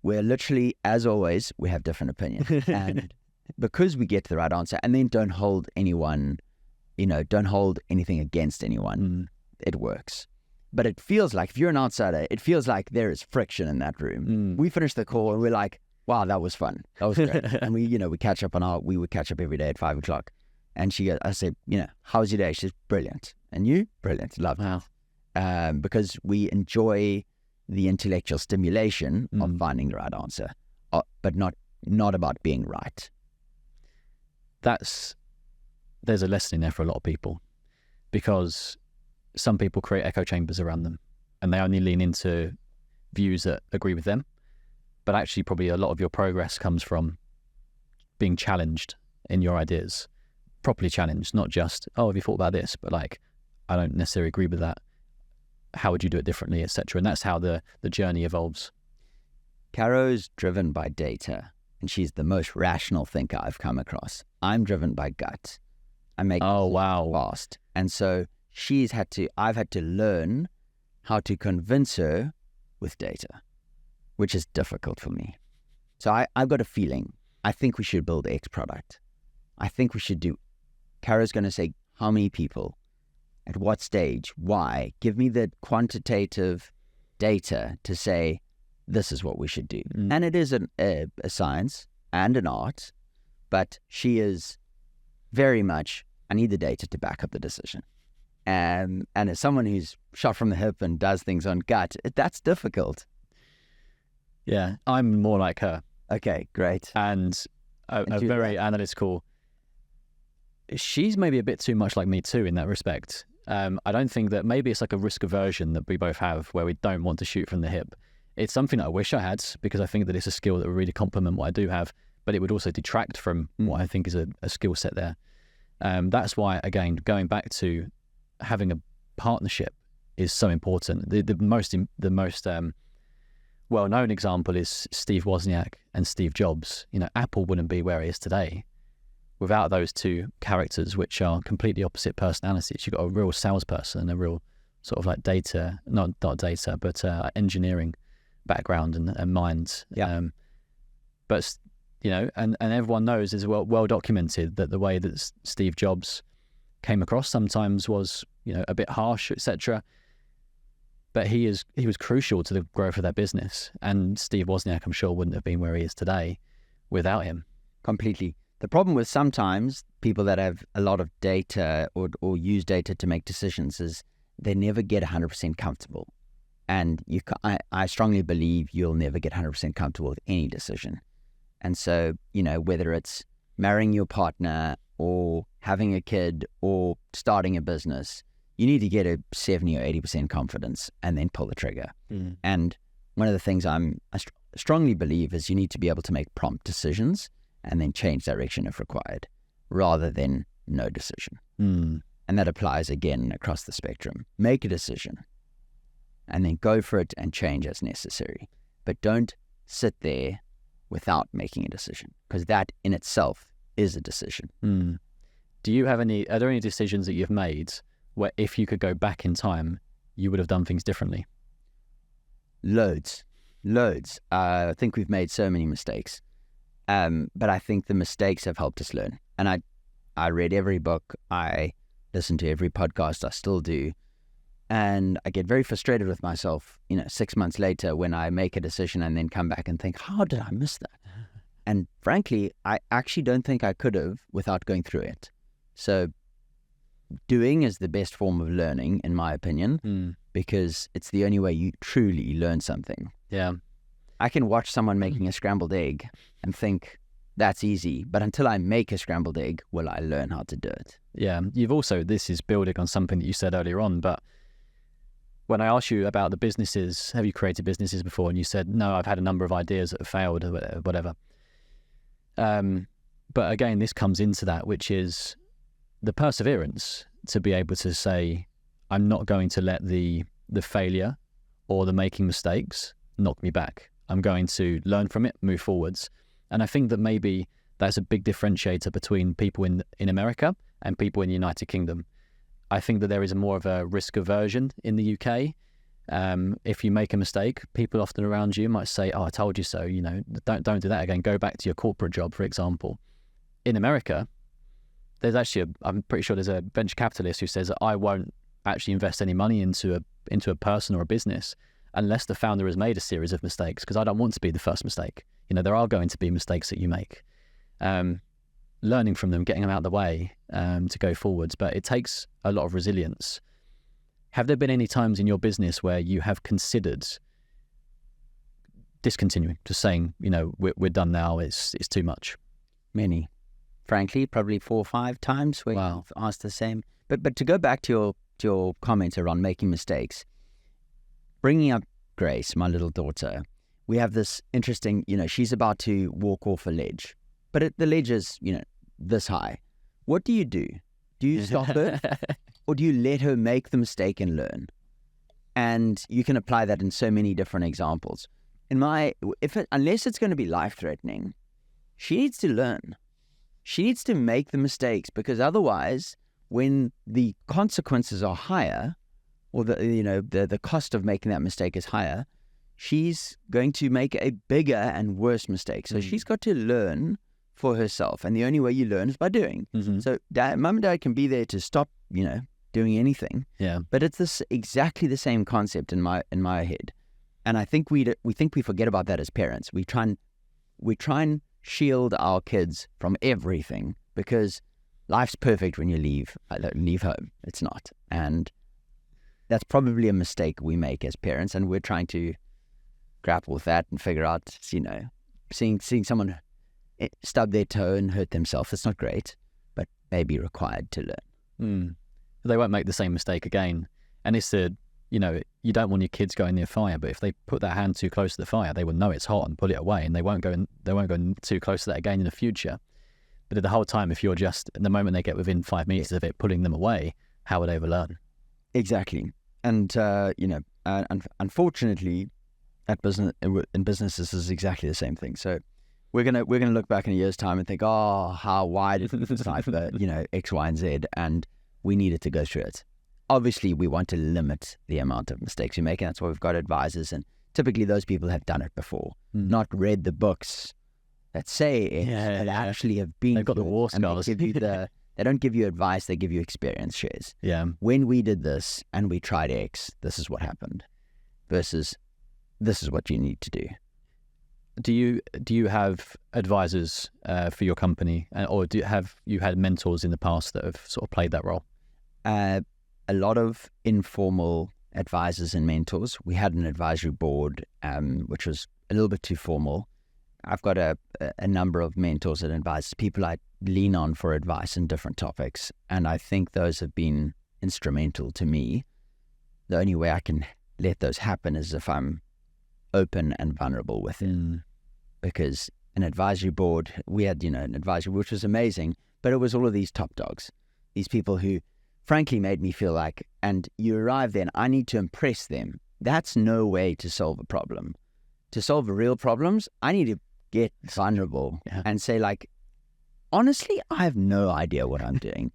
we're literally, as always, we have different opinions. And because we get to the right answer, and then don't hold anyone, don't hold anything against anyone, it works. But it feels like, if you're an outsider, it feels like there is friction in that room. We finish the call and we're like, wow, that was fun. That was great. And we catch up we would catch up every day at 5 o'clock. And I said, how was your day? She said, brilliant. And you? Brilliant. Love it. Because we enjoy the intellectual stimulation of finding the right answer, but not about being right. There's a lesson in there for a lot of people, because some people create echo chambers around them and they only lean into views that agree with them. But actually, probably a lot of your progress comes from being challenged in your ideas, properly challenged, not just, oh, have you thought about this? But like, I don't necessarily agree with that. How would you do it differently, etc.? And that's how the journey evolves. Caro's driven by data, and she's the most rational thinker I've come across. I'm driven by gut. I make fast. And so I've had to learn how to convince her with data, which is difficult for me. So I've got a feeling. I think we should build X product. I think we should do. Caro's going to say, how many people, at what stage, why? Give me the quantitative data to say, this is what we should do. And it is a science and an art, but she is very much, I need the data to back up the decision. And as someone who's shot from the hip and does things on gut, that's difficult. Yeah, I'm more like her. Okay, great. And a very analytical. She's maybe a bit too much like me too in that respect. I don't think that, maybe it's like a risk aversion that we both have, where we don't want to shoot from the hip. It's something that I wish I had, because I think that it's a skill that would really complement what I do have, but it would also detract from what I think is a skill set there. That's why, again, going back to having a partnership is so important. The most well-known example is Steve Wozniak and Steve Jobs. Apple wouldn't be where it is today without those two characters, which are completely opposite personalities. You've got a real salesperson and a real sort of like not data, but engineering background and mind. Yeah. But and everyone knows, is well documented, that the way that Steve Jobs came across sometimes was a bit harsh, etc. But he was crucial to the growth of that business. And Steve Wozniak, I'm sure, wouldn't have been where he is today without him. Completely. The problem with sometimes people that have a lot of data or use data to make decisions is they never get 100% comfortable. And I strongly believe you'll never get 100% comfortable with any decision. And so, whether it's marrying your partner or having a kid or starting a business, you need to get a 70 or 80% confidence and then pull the trigger. And one of the things I strongly believe is you need to be able to make prompt decisions and then change direction if required, rather than no decision. And that applies again across the spectrum. Make a decision and then go for it and change as necessary. But don't sit there without making a decision, because that in itself is a decision. Are there any decisions that you've made where, if you could go back in time, you would have done things differently? Loads. I think we've made so many mistakes. But I think the mistakes have helped us learn. And I read every book, I listen to every podcast, I still do. And I get very frustrated with myself, 6 months later, when I make a decision and then come back and think, how did I miss that? And frankly, I actually don't think I could have without going through it. So doing is the best form of learning, in my opinion, because it's the only way you truly learn something. Yeah. I can watch someone making a scrambled egg and think that's easy, but until I make a scrambled egg, will I learn how to do it? Yeah. This is building on something that you said earlier on, but when I asked you about the businesses, have you created businesses before? And you said, no, I've had a number of ideas that have failed or whatever. But again, this comes into that, which is the perseverance to be able to say, I'm not going to let the failure or the making mistakes knock me back. I'm going to learn from it, move forwards. And I think that maybe that's a big differentiator between people in America and people in the United Kingdom. I think that there is more of a risk aversion in the UK. If you make a mistake, people often around you might say, "Oh, I told you so. You know, don't do that again. Go back to your corporate job," for example. In America, there's actually I'm pretty sure there's a venture capitalist who says that I won't actually invest any money into a person or a business unless the founder has made a series of mistakes, because I don't want to be the first mistake. You know, there are going to be mistakes that you make. Learning from them, getting them out of the way to go forwards, but it takes a lot of resilience. Have there been any times in your business where you have considered discontinuing, just saying, you know, we're done now, it's too much? Many. Frankly, probably 4 or 5 times where you've asked the same. But to go back to your comment around making mistakes, bringing up Grace, my little daughter, we have this interesting, you know, she's about to walk off a ledge, but the ledge is, you know, this high. What do? Do you stop her or do you let her make the mistake and learn? And you can apply that in so many different examples. Unless it's going to be life-threatening, she needs to learn. She needs to make the mistakes, because otherwise, when the consequences are higher, or the cost of making that mistake is higher, she's going to make a bigger and worse mistake. So she's got to learn for herself, and the only way you learn is by doing. So mum and dad can be there to stop, you know, doing anything. Yeah. But it's exactly the same concept in my head, and I think we forget about that as parents. We try and shield our kids from everything, because life's perfect when you leave home. It's not, and that's probably a mistake we make as parents, and we're trying to grapple with that and figure out, you know, seeing someone stub their toe and hurt themselves. It's not great, but may be required to learn. They won't make the same mistake again. And it's you know, you don't want your kids going near fire, but if they put their hand too close to the fire, they will know it's hot and pull it away, and they won't go too close to that again in the future. But at the whole time, if you're just, the moment they get within 5 meters of it, pulling them away, how would they ever learn? Exactly. And you know, unfortunately, in business, this is exactly the same thing. So we're gonna look back in a year's time and think, oh, why did we decide the, you know, X, Y, and Z, and we needed to go through it. Obviously, we want to limit the amount of mistakes we make, and that's why we've got advisors, and typically those people have done it before, not read the books that say it, and actually have been. They've got the war scars. They don't give you advice; they give you experience shares. Yeah. When we did this and we tried X, this is what happened, versus this is what you need to do. Do you have advisors for your company, or have you had mentors in the past that have sort of played that role? A lot of informal advisors and mentors. We had an advisory board, which was a little bit too formal. I've got a number of mentors and advisors, people I lean on for advice in different topics, and I think those have been instrumental to me. The only way I can let those happen is if I'm open and vulnerable with it. Because an advisory board, we had, you know, an advisory, which was amazing, but it was all of these top dogs, these people who frankly made me feel like, and you arrive there and I need to impress them. That's no way to solve a problem. To solve real problems, I need to get vulnerable and say, like, honestly, I have no idea what I'm doing.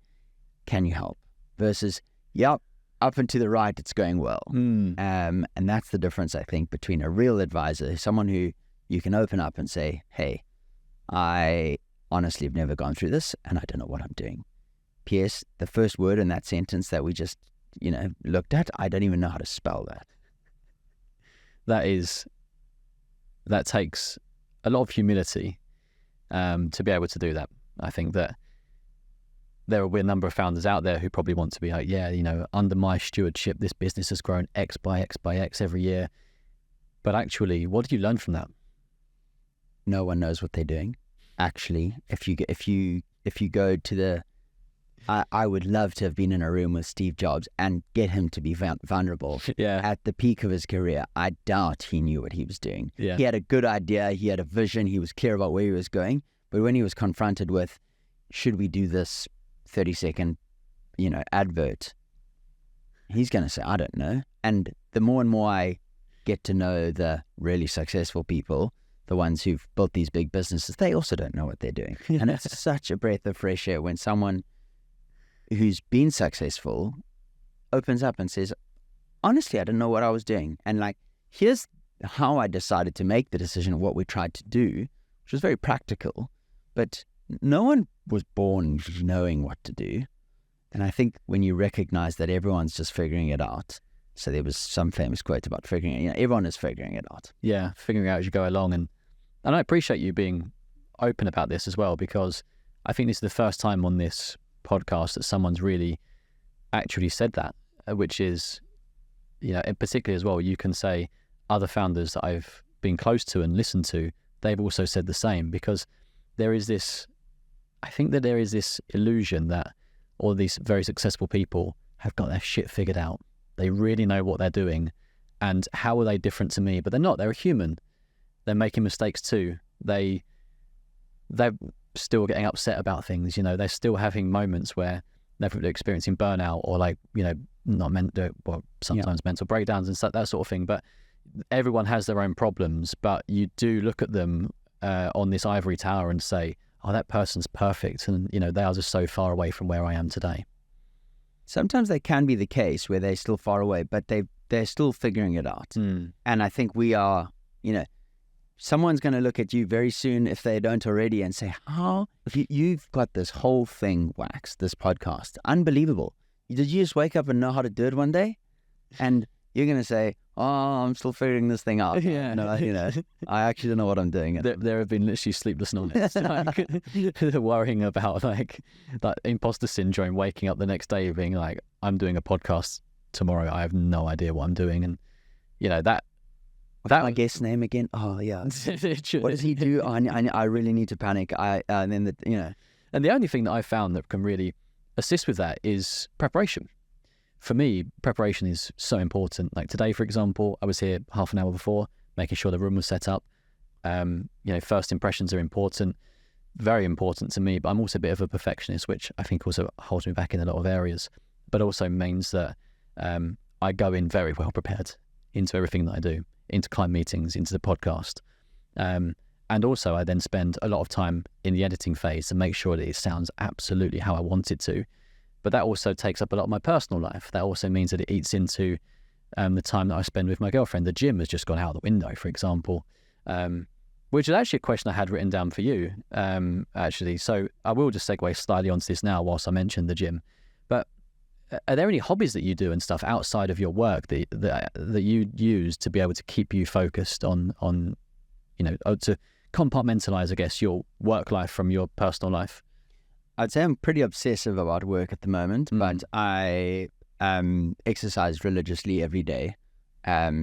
Can you help? Versus, yep, up and to the right, it's going well. And that's the difference, I think, between a real advisor, someone who you can open up and say, hey, I honestly have never gone through this and I don't know what I'm doing. P.S. The first word in that sentence that we just, you know, looked at, I don't even know how to spell that. That takes a lot of humility to be able to do that. I think that there will be a number of founders out there who probably want to be like, yeah, you know, under my stewardship, this business has grown X by X by X every year. But actually, what did you learn from that? No one knows what they're doing. Actually, if you go to the, I would love to have been in a room with Steve Jobs and get him to be vulnerable. At the peak of his career, I doubt he knew what he was doing. He had a good idea, he had a vision, he was clear about where he was going. But when he was confronted with, should we do this 30-second, you know, advert? He's going to say, I don't know. And the more and more I get to know the really successful people, the ones who've built these big businesses, they also don't know what they're doing. And it's such a breath of fresh air when someone who's been successful opens up and says, honestly, I didn't know what I was doing. And like, here's how I decided to make the decision of what we tried to do, which was very practical, but no one was born knowing what to do. And I think when you recognize that everyone's just figuring it out, so there was some famous quote about figuring it, everyone is figuring it out. Yeah, figuring it out as you go along. And I appreciate you being open about this as well, because I think this is the first time on this podcast that someone's really actually said that, which is, and particularly as well, you can say other founders that I've been close to and listened to, they've also said the same, because I think that there is this illusion that all these very successful people have got their shit figured out. They really know what they're doing, and how are they different to me? But they're not. They're a human. They're making mistakes too. They're still getting upset about things. They're still having moments where they're experiencing burnout or sometimes mental breakdowns and stuff, that sort of thing. But everyone has their own problems. But you do look at them on this ivory tower and say, oh, that person's perfect. And, they are just so far away from where I am today. Sometimes they can be the case where they're still far away, but they're still figuring it out. And I think we are, someone's going to look at you very soon, if they don't already, and say, how? You've got this whole thing waxed, this podcast. Unbelievable. Did you just wake up and know how to do it one day? And you're going to say, oh, I'm still figuring this thing out. Yeah. No, I actually don't know what I'm doing. There have been literally sleepless nights, worrying about that imposter syndrome, waking up the next day being like, I'm doing a podcast tomorrow. I have no idea what I'm doing. And, that my guest's name again? Oh, yeah. What does he do? I really need to panic. And the only thing that I found that can really assist with that is preparation. For me, preparation is so important. Like today, for example, I was here half an hour before, making sure the room was set up. First impressions are important, very important to me, but I'm also a bit of a perfectionist, which I think also holds me back in a lot of areas, but also means that I go in very well prepared into everything that I do, into client meetings, into the podcast. And also I then spend a lot of time in the editing phase to make sure that it sounds absolutely how I want it to. But that also takes up a lot of my personal life. That also means that it eats into the time that I spend with my girlfriend. The gym has just gone out the window, for example, which is actually a question I had written down for you, actually. So I will just segue slightly onto this now whilst I mention the gym. But are there any hobbies that you do and stuff outside of your work that you use to be able to keep you focused on to compartmentalize, I guess, your work life from your personal life? I'd say I'm pretty obsessive about work at the moment, but I exercise religiously every day.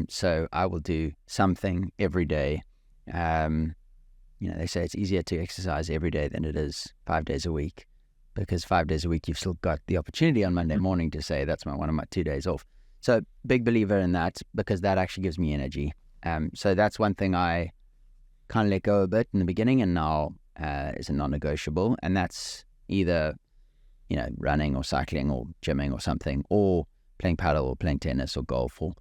So I will do something every day. They say it's easier to exercise every day than it is 5 days a week, because 5 days a week you've still got the opportunity on Monday morning to say that's one of my 2 days off. So big believer in that, because that actually gives me energy. So that's one thing I kind of let go a bit in the beginning, and now is a non-negotiable, and that's either, running or cycling or gymming or something, or playing paddle or playing tennis or golf. Or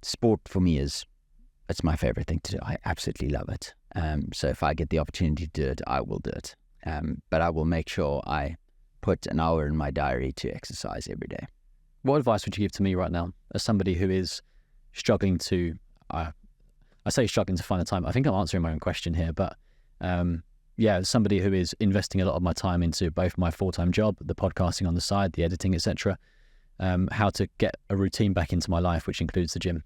sport for me it's my favorite thing to do. I absolutely love it. So if I get the opportunity to do it, I will do it. But I will make sure I put an hour in my diary to exercise every day. What advice would you give to me right now as somebody who is struggling to, I say struggling to find the time. I think I'm answering my own question here, but somebody who is investing a lot of my time into both my full-time job, the podcasting on the side, the editing, etc. How to get a routine back into my life, which includes the gym.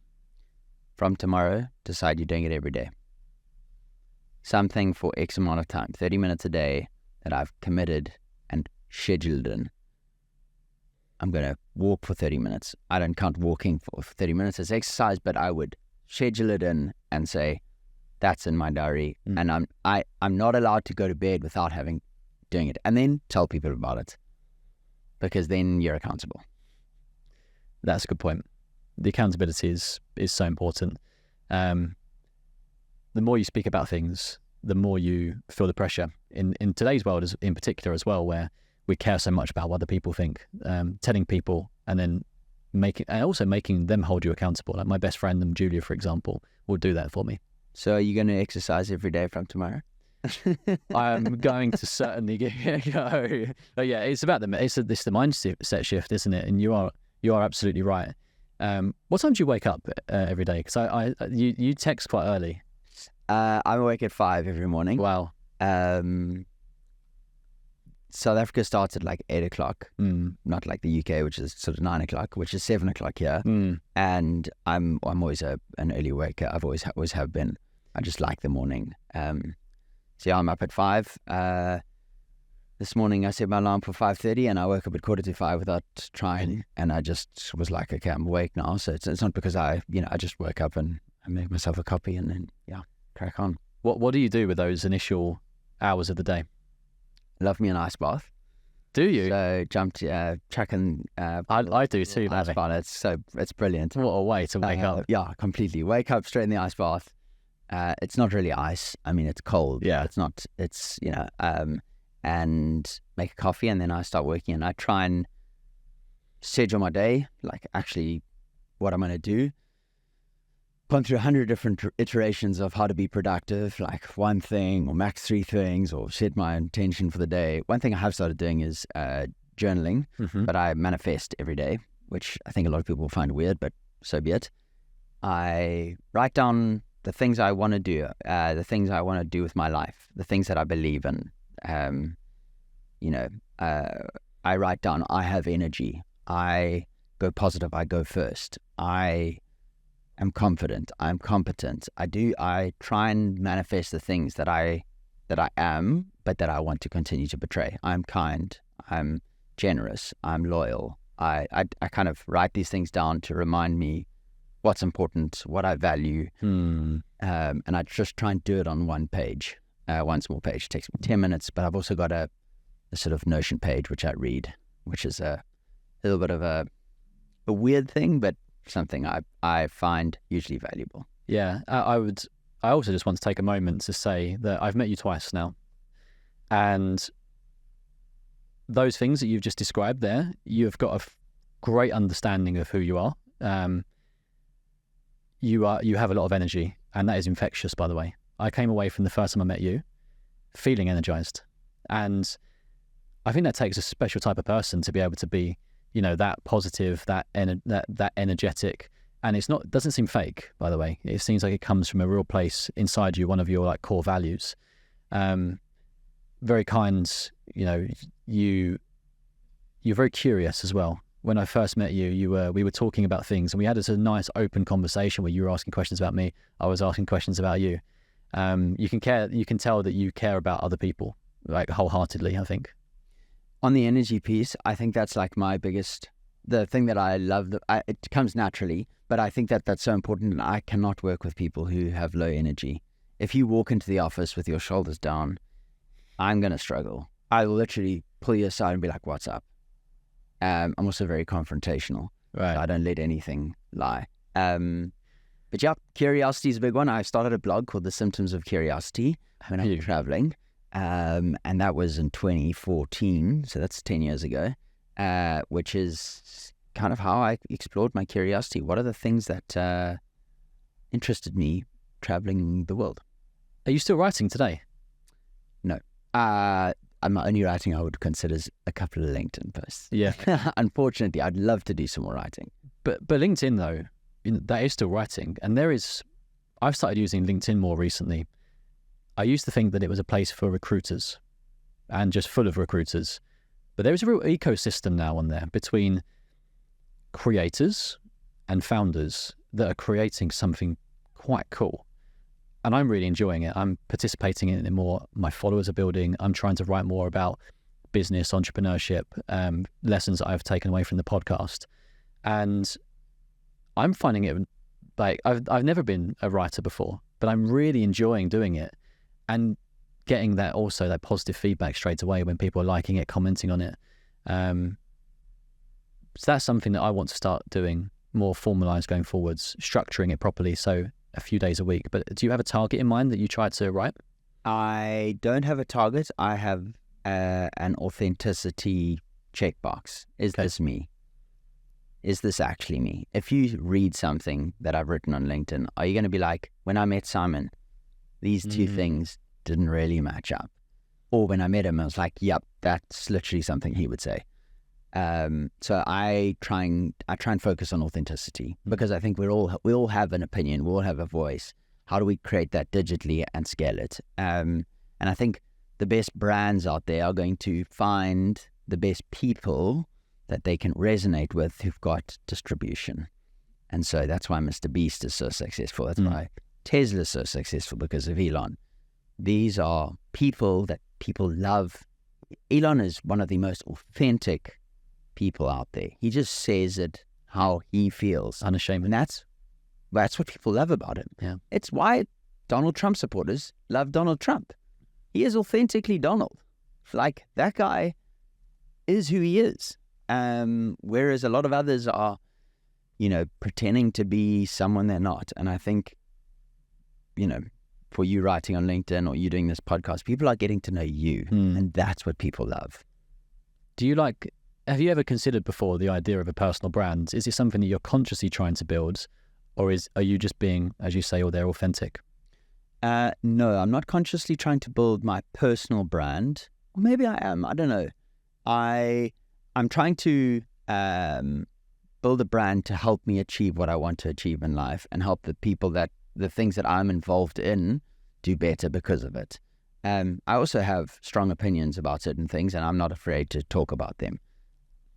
From tomorrow, decide you're doing it every day. Something for X amount of time, 30 minutes a day that I've committed and scheduled in. I'm going to walk for 30 minutes. I don't count walking for 30 minutes as exercise, but I would schedule it in and say, that's in my diary. And I'm not allowed to go to bed without doing it. And then tell people about it, because then you're accountable. That's a good point. The accountability is so important. The more you speak about things, the more you feel the pressure. In today's world, in particular as well, where we care so much about what other people think, telling people and then making them hold you accountable. Like my best friend, Julia, for example, will do that for me. So are you going to exercise every day from tomorrow? I'm going to certainly go. But yeah, it's about it's the mindset shift, isn't it? And you are absolutely right. What time do you wake up every day? Because you text quite early. I'm awake at 5 every morning. Wow. South Africa starts at like 8 o'clock, not like the UK, which is sort of 9 o'clock, which is 7 o'clock here. And I'm always an early waker. I've always have been. I just like the morning. So yeah, I'm up at 5. This morning I set my alarm for 5:30, and I woke up at 4:45 without trying. And I just was like, okay, I'm awake now. So it's not because I just woke up and I make myself a coffee and then crack on. What do you do with those initial hours of the day? Love me an ice bath. Do you? So jumped, chucking. I do too. Ice bath. It's brilliant. What a way to wake up. Yeah, completely. Wake up straight in the ice bath. It's not really ice. I mean, it's cold. Yeah. It's not. It's and make a coffee, and then I start working. And I try and schedule my day, like actually what I'm going to do. Gone through 100 different iterations of how to be productive, like one thing or max 3 things, or set my intention for the day. One thing I have started doing is journaling, but I manifest every day, which I think a lot of people will find weird, but so be it. I write down the things I want to do, the things I want to do with my life, the things that I believe in. I write down, I have energy. I go positive. I go first. I am confident. I'm competent. I try and manifest the things that I am, but that I want to continue to portray. I'm kind. I'm generous. I'm loyal. I kind of write these things down to remind me what's important, what I value. And I just try and do it on one page, one small page. It takes me 10 minutes, but I've also got a sort of Notion page, which I read, which is a little bit of a weird thing, but something I find hugely valuable. Yeah, I also just want to take a moment to say that I've met you twice now, and those things that you've just described there, you've got a great understanding of who you are. You have a lot of energy, and that is infectious, by the way. I came away from the first time I met you feeling energized, and I think that takes a special type of person to be able to be, that positive, that energetic, and it doesn't seem fake, by the way. It seems like it comes from a real place inside you, one of your like core values. Very kind, you're very curious as well. When I first met you, we were talking about things, and we had a nice open conversation where you were asking questions about me, I was asking questions about you. You can tell that you care about other people, like wholeheartedly, I think. On the energy piece, I think that's like the thing that I love. It comes naturally, but I think that's so important. And I cannot work with people who have low energy. If you walk into the office with your shoulders down, I'm going to struggle. I will literally pull you aside and be like, what's up? I'm also very confrontational. Right. So I don't let anything lie. But yeah, curiosity is a big one. I started a blog called The Symptoms of Curiosity when I was traveling. And that was in 2014, so that's 10 years ago, which is kind of how I explored my curiosity. What are the things that interested me traveling the world? Are you still writing today? No. I'm only writing I would consider a couple of LinkedIn posts. Yeah. Unfortunately, I'd love to do some more writing. But LinkedIn, though, that is still writing. And I've started using LinkedIn more recently. I used to think that it was a place for recruiters and just full of recruiters. But there is a real ecosystem now on there between creators and founders that are creating something quite cool. And I'm really enjoying it. I'm participating in it more. My followers are building. I'm trying to write more about business, entrepreneurship, lessons that I've taken away from the podcast. And I'm finding it like I've never been a writer before, but I'm really enjoying doing it and getting that positive feedback straight away when people are liking it, commenting on it. So that's something that I want to start doing more formalized going forwards, structuring it properly. So a few days a week. But do you have a target in mind that you try to write? I don't have a target. I have an authenticity checkbox. Is this me? is this actually me? If you read something that I've written on LinkedIn, are you going to be like, when I met Simon, these two things didn't really match up? Or when I met him, I was like, yep, that's literally something he would say. So I try and focus on authenticity, because I think we all have an opinion, we all have a voice. How do we create that digitally and scale it? And I think the best brands out there are going to find the best people that they can resonate with who've got distribution. And so that's why Mr. Beast is so successful. That's why Tesla is so successful, because of Elon. These are people that people love. Elon is one of the most authentic people out there. He just says it how he feels. Unashamed. And that's what people love about him. Yeah. It's why Donald Trump supporters love Donald Trump. He is authentically Donald. Like, that guy is who he is. Whereas a lot of others are, pretending to be someone they're not. And I think, for you writing on LinkedIn or you doing this podcast, people are getting to know you, and that's what people love. Have you ever considered before the idea of a personal brand? Is it something that you're consciously trying to build, or are you just being, as you say, or they're authentic? No, I'm not consciously trying to build my personal brand. Or maybe I am. I don't know. I'm trying to build a brand to help me achieve what I want to achieve in life, and help the things that I'm involved in do better because of it. I also have strong opinions about certain things, and I'm not afraid to talk about them.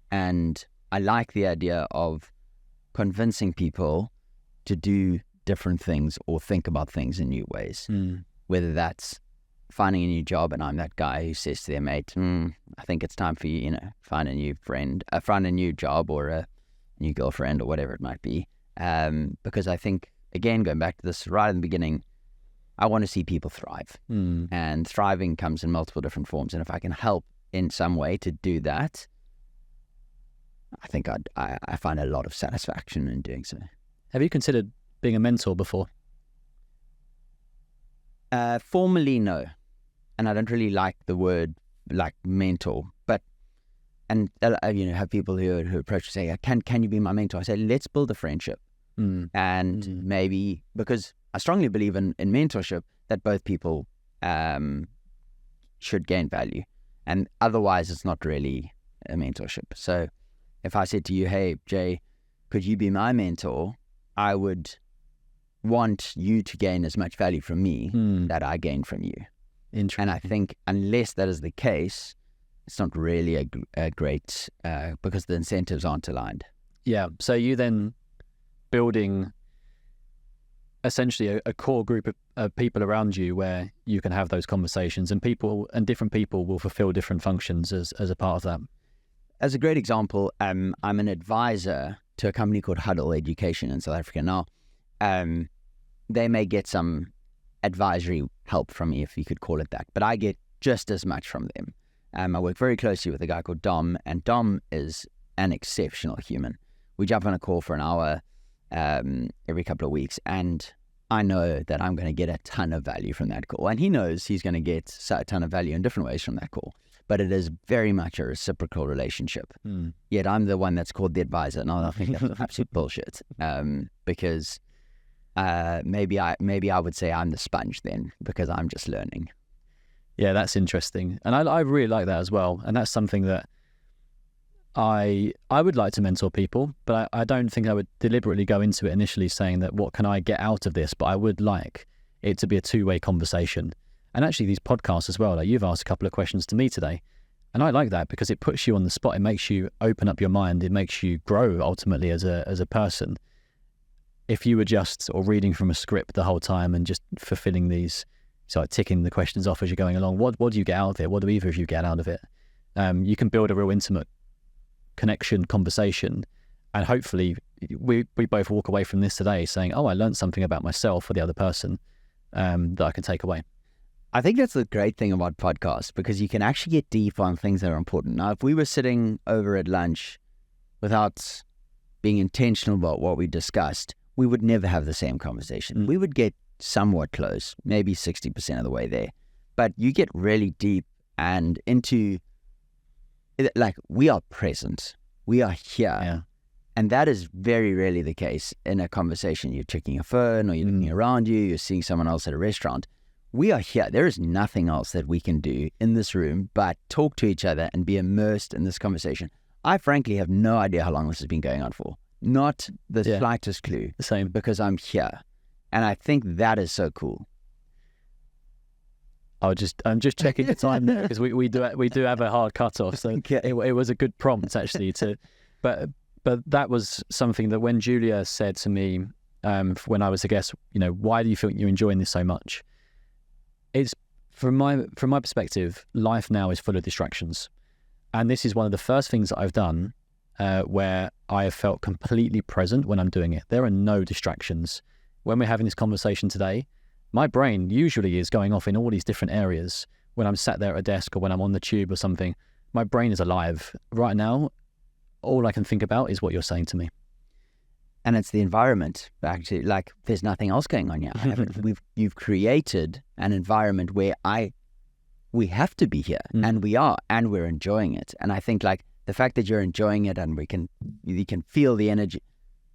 And I like the idea of convincing people to do different things or think about things in new ways, whether that's finding a new job, and I'm that guy who says to their mate, I think it's time for you, find a new friend, find a new job or a new girlfriend or whatever it might be. Because I think, again, going back to this right in the beginning, I want to see people thrive. And thriving comes in multiple different forms. And if I can help in some way to do that, I think I find a lot of satisfaction in doing so. Have you considered being a mentor before? Formally, no. And I don't really like the word like mentor, have people who approach and say, can you be my mentor? I say, let's build a friendship. And maybe, because I strongly believe in mentorship, that both people should gain value. And otherwise, it's not really a mentorship. So if I said to you, hey, Jay, could you be my mentor? I would want you to gain as much value from me that I gain from you. And I think unless that is the case, it's not really a great, because the incentives aren't aligned. Yeah. So you then building essentially a core group of people around you where you can have those conversations, and different people will fulfill different functions as a part of that. As a great example, I'm an advisor to a company called Huddle Education in South Africa now. They may get some advisory help from me, if you could call it that, but I get just as much from them. I work very closely with a guy called Dom, and Dom is an exceptional human. We jump on a call for an hour every couple of weeks, and I know that I'm going to get a ton of value from that call, and he knows he's going to get a ton of value in different ways from that call. But it is very much a reciprocal relationship. Yet I'm the one that's called the advisor, and I think that's absolute bullshit. Because maybe I would say I'm the sponge then, because I'm just learning. Yeah, that's interesting, and I really like that as well. And that's something that I would like to mentor people, but I don't think I would deliberately go into it initially saying that what can I get out of this. But I would like it to be a two-way conversation. And actually these podcasts as well, like you've asked a couple of questions to me today, and I like that because it puts you on the spot. It makes you open up your mind. It makes you grow ultimately as a person. If you were just reading from a script the whole time and just fulfilling these, so like ticking the questions off as you're going along, what do you get out of it? What do either of you get out of it? You can build a real intimate connection, conversation, and hopefully we both walk away from this today saying, oh, I learned something about myself or the other person that I can take away. I think that's the great thing about podcasts, because you can actually get deep on things that are important. Now, if we were sitting over at lunch without being intentional about what we discussed, we would never have the same conversation. We would get somewhat close, maybe 60% of the way there. But you get really deep and into, like, we are present. We are here. Yeah. And that is very rarely the case in a conversation. You're checking your phone or you're looking around you, you're seeing someone else at a restaurant. We are here. There is nothing else that we can do in this room but talk to each other and be immersed in this conversation. I frankly have no idea how long this has been going on for. Not the slightest clue. The same. Because I'm here. And I think that is so cool. I'm just checking the time there because we do have a hard cutoff. So it was a good prompt actually but that was something that when Julia said to me when I was a guest, why do you think you're enjoying this so much? It's from my perspective, life now is full of distractions, and this is one of the first things that I've done where I have felt completely present when I'm doing it. There are no distractions. When we're having this conversation today, my brain usually is going off in all these different areas. When I'm sat there at a desk or when I'm on the tube or something, my brain is alive. Right now, all I can think about is what you're saying to me. And it's the environment, actually. Like, there's nothing else going on here. You've created an environment where we have to be here, and we are, and we're enjoying it. And I think, like, the fact that you're enjoying it and you can feel the energy,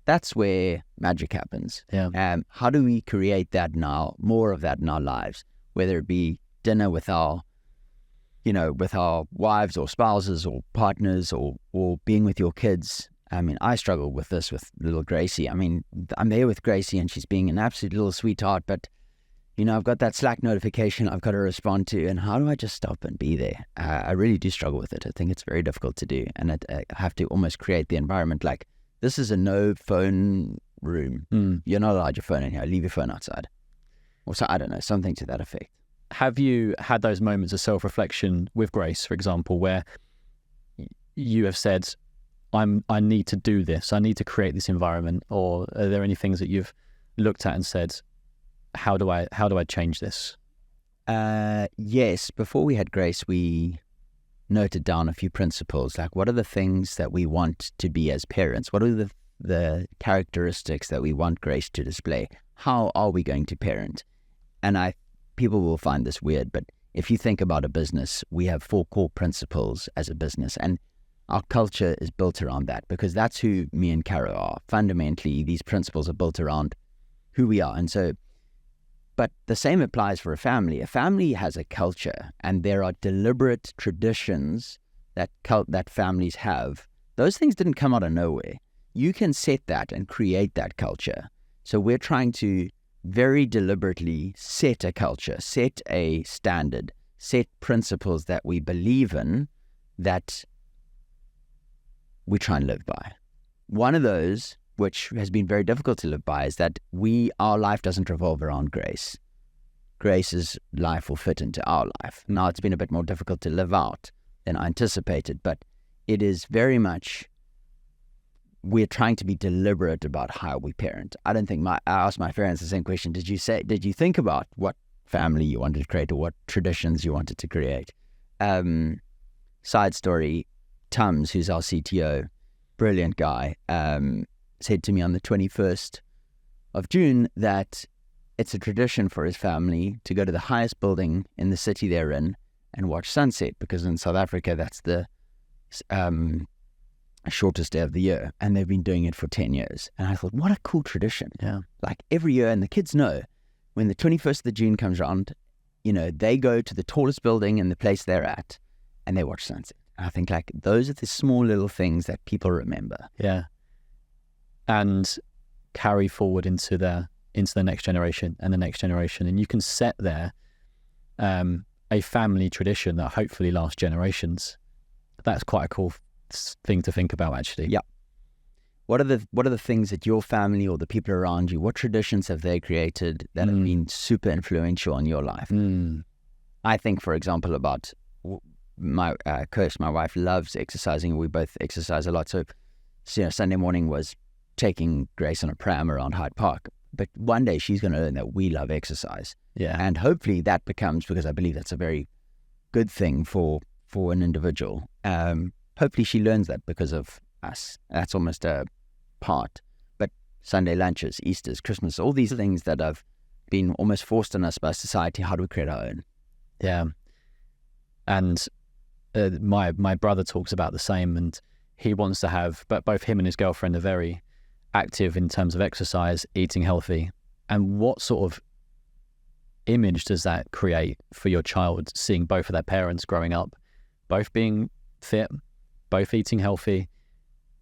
that's where magic happens. Yeah. How do we create that now, more of that in our lives, whether it be dinner with our wives or spouses or partners or being with your kids. I mean, I struggle with this with little Gracie. I mean, I'm there with Gracie and she's being an absolute little sweetheart, but, I've got that Slack notification I've got to respond to, and how do I just stop and be there? I really do struggle with it. I think it's very difficult to do, and I have to almost create the environment like, this is a no phone room. You're not allowed your phone in here. Leave your phone outside. Or so, I don't know, something to that effect. Have you had those moments of self-reflection with Grace, for example, where you have said, I need to do this, I need to create this environment, or are there any things that you've looked at and said, how do I change this? Yes, before we had Grace, we noted down a few principles, like what are the things that we want to be as parents? What are the characteristics that we want Grace to display? How are we going to parent? And people will find this weird, but if you think about a business, we have 4 core principles as a business, and our culture is built around that because that's who me and Caro are. Fundamentally, these principles are built around who we are. And so, but the same applies for a family. A family has a culture, and there are deliberate traditions that families have. Those things didn't come out of nowhere. You can set that and create that culture. So we're trying to very deliberately set a culture, set a standard, set principles that we believe in, that we try and live by. One of those, which has been very difficult to live by, is that our life doesn't revolve around Grace. Grace's life will fit into our life. Now, it's been a bit more difficult to live out than I anticipated, but it is very much, we're trying to be deliberate about how we parent. I don't think I asked my parents the same question. Did you think about what family you wanted to create or what traditions you wanted to create? Side story, Tums, who's our CTO, brilliant guy, said to me on the 21st of June that it's a tradition for his family to go to the highest building in the city they're in and watch sunset, because in South Africa, that's the shortest day of the year, and they've been doing it for 10 years. And I thought, what a cool tradition. Yeah. Like every year, and the kids know, when the 21st of June comes around, they go to the tallest building in the place they're at, and they watch sunset. I think like those are the small little things that people remember. Yeah. And carry forward into the next generation and the next generation. And you can set there a family tradition that hopefully lasts generations. That's quite a cool thing to think about, actually. Yeah. What are the things that your family or the people around you, what traditions have they created that have been super influential in your life? I think, for example, about my Kirsch, my wife, loves exercising. We both exercise a lot. So, Sunday morning was taking Grace on a pram around Hyde Park. But one day she's going to learn that we love exercise. Yeah. And hopefully that becomes, because I believe that's a very good thing for an individual. Hopefully she learns that because of us. That's almost a part. But Sunday lunches, Easters, Christmas, all these things that have been almost forced on us by society, how do we create our own? Yeah. And my brother talks about the same, and he wants to have, but both him and his girlfriend are very active in terms of exercise, eating healthy. And what sort of image does that create for your child, seeing both of their parents growing up, both being fit, both eating healthy?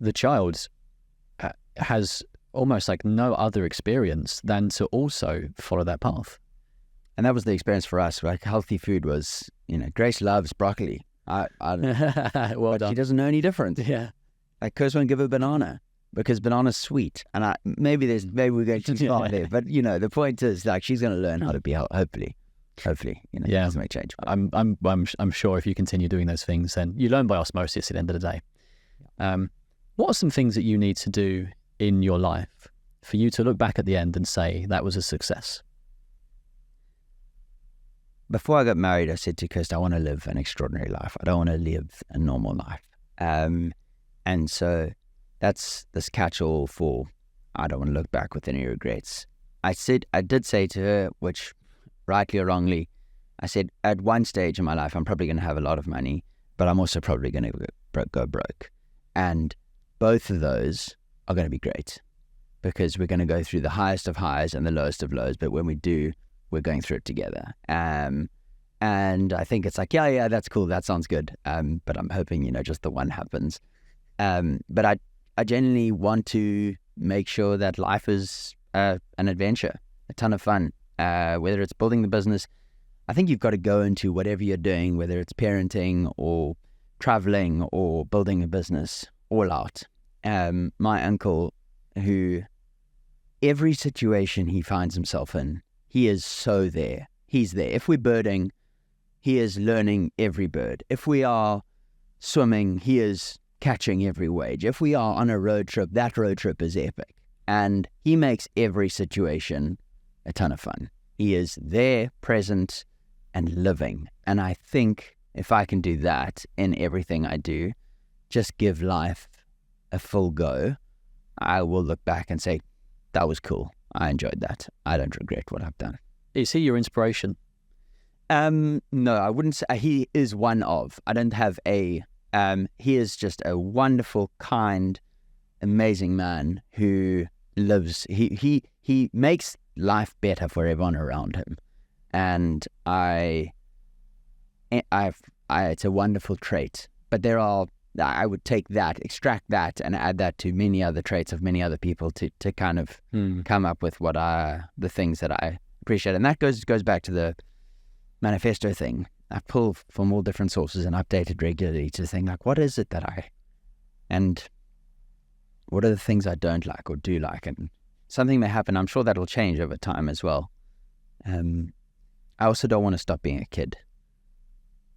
The child has almost like no other experience than to also follow that path. And that was the experience for us. Like, healthy food was, Grace loves broccoli. Well but done. she doesn't know any different. Yeah. Like, Kirst won't give her banana because banana's sweet. And maybe we're going too far there. But, the point is, like, she's going to learn how to be hopefully, Yeah. to make change. I'm sure if you continue doing those things, then you learn by osmosis at the end of the day. What are some things that you need to do in your life for you to look back at the end and say that was a success? Before I got married, I said to Kirst, I want to live an extraordinary life. I don't want to live a normal life. And so that's this catch-all for I don't want to look back with any regrets. I did say to her, which rightly or wrongly, I said, at one stage in my life, I'm probably going to have a lot of money, but I'm also probably going to go broke. And both of those are going to be great because we're going to go through the highest of highs and the lowest of lows. But when we do, we're going through it together. And I think it's like, yeah, that's cool. That sounds good. But I'm hoping, just the one happens. But I genuinely want to make sure that life is an adventure, a ton of fun, whether it's building the business. I think you've got to go into whatever you're doing, whether it's parenting or traveling or building a business, all out. My uncle, who every situation he finds himself in, he is so there. He's there. If we're birding, he is learning every bird. If we are swimming, he is catching every wave. If we are on a road trip, that road trip is epic. And he makes every situation a ton of fun. He is there, present, and living. And I think if I can do that in everything I do, just give life a full go, I will look back and say, that was cool. I enjoyed that. I don't regret what I've done. Is he your inspiration? No, I wouldn't say he is one of. I don't have a. He is just a wonderful, kind, amazing man who lives. He makes life better for everyone around him, and it's a wonderful trait. But I would take that, extract that, and add that to many other traits of many other people to kind of come up with the things that I appreciate. And that goes back to the manifesto thing. I pull from all different sources and update it regularly to think, like, what is it and what are the things I don't like or do like? And something may happen. I'm sure that'll change over time as well. I also don't want to stop being a kid.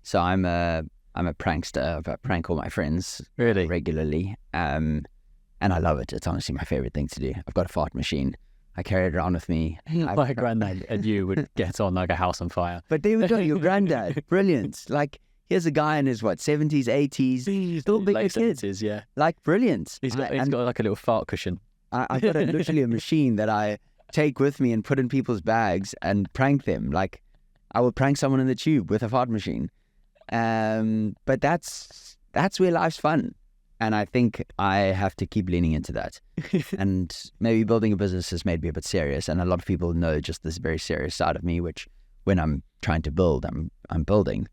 So I'm a prankster. I prank all my friends regularly, and I love it. It's honestly my favorite thing to do. I've got a fart machine. I carry it around with me. My granddad and you would get on like a house on fire. But there we go, your granddad, brilliant. Like, here's a guy in his 70s, 80s, still being a kid. 70s, yeah. Like, brilliant. He's got like a little fart cushion. I've got literally a machine that I take with me and put in people's bags and prank them. Like, I would prank someone in the tube with a fart machine. But that's where life's fun. And I think I have to keep leaning into that. And maybe building a business has made me a bit serious. And a lot of people know just this very serious side of me, which when I'm trying to build, I'm building.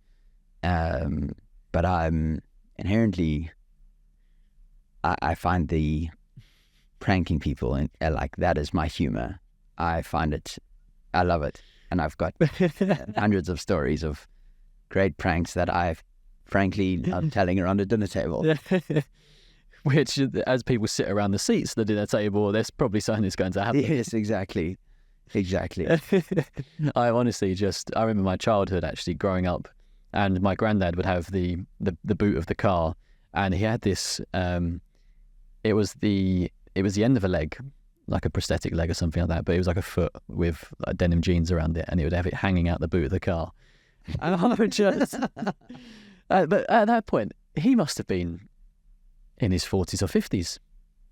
But I'm inherently, I find the pranking people, and like, that is my humor. I love it. And I've got hundreds of stories of great pranks that I've frankly loved telling around a dinner table. Which, as people sit around the seats at the dinner table, there's probably something that's going to happen. Yes, exactly. I honestly I remember my childhood actually growing up, and my granddad would have the boot of the car, and he had this, it was the end of a leg, like a prosthetic leg or something like that, but it was like a foot with like denim jeans around it, and he would have it hanging out the boot of the car. And I would just... but at that point, he must have been in his 40s or 50s.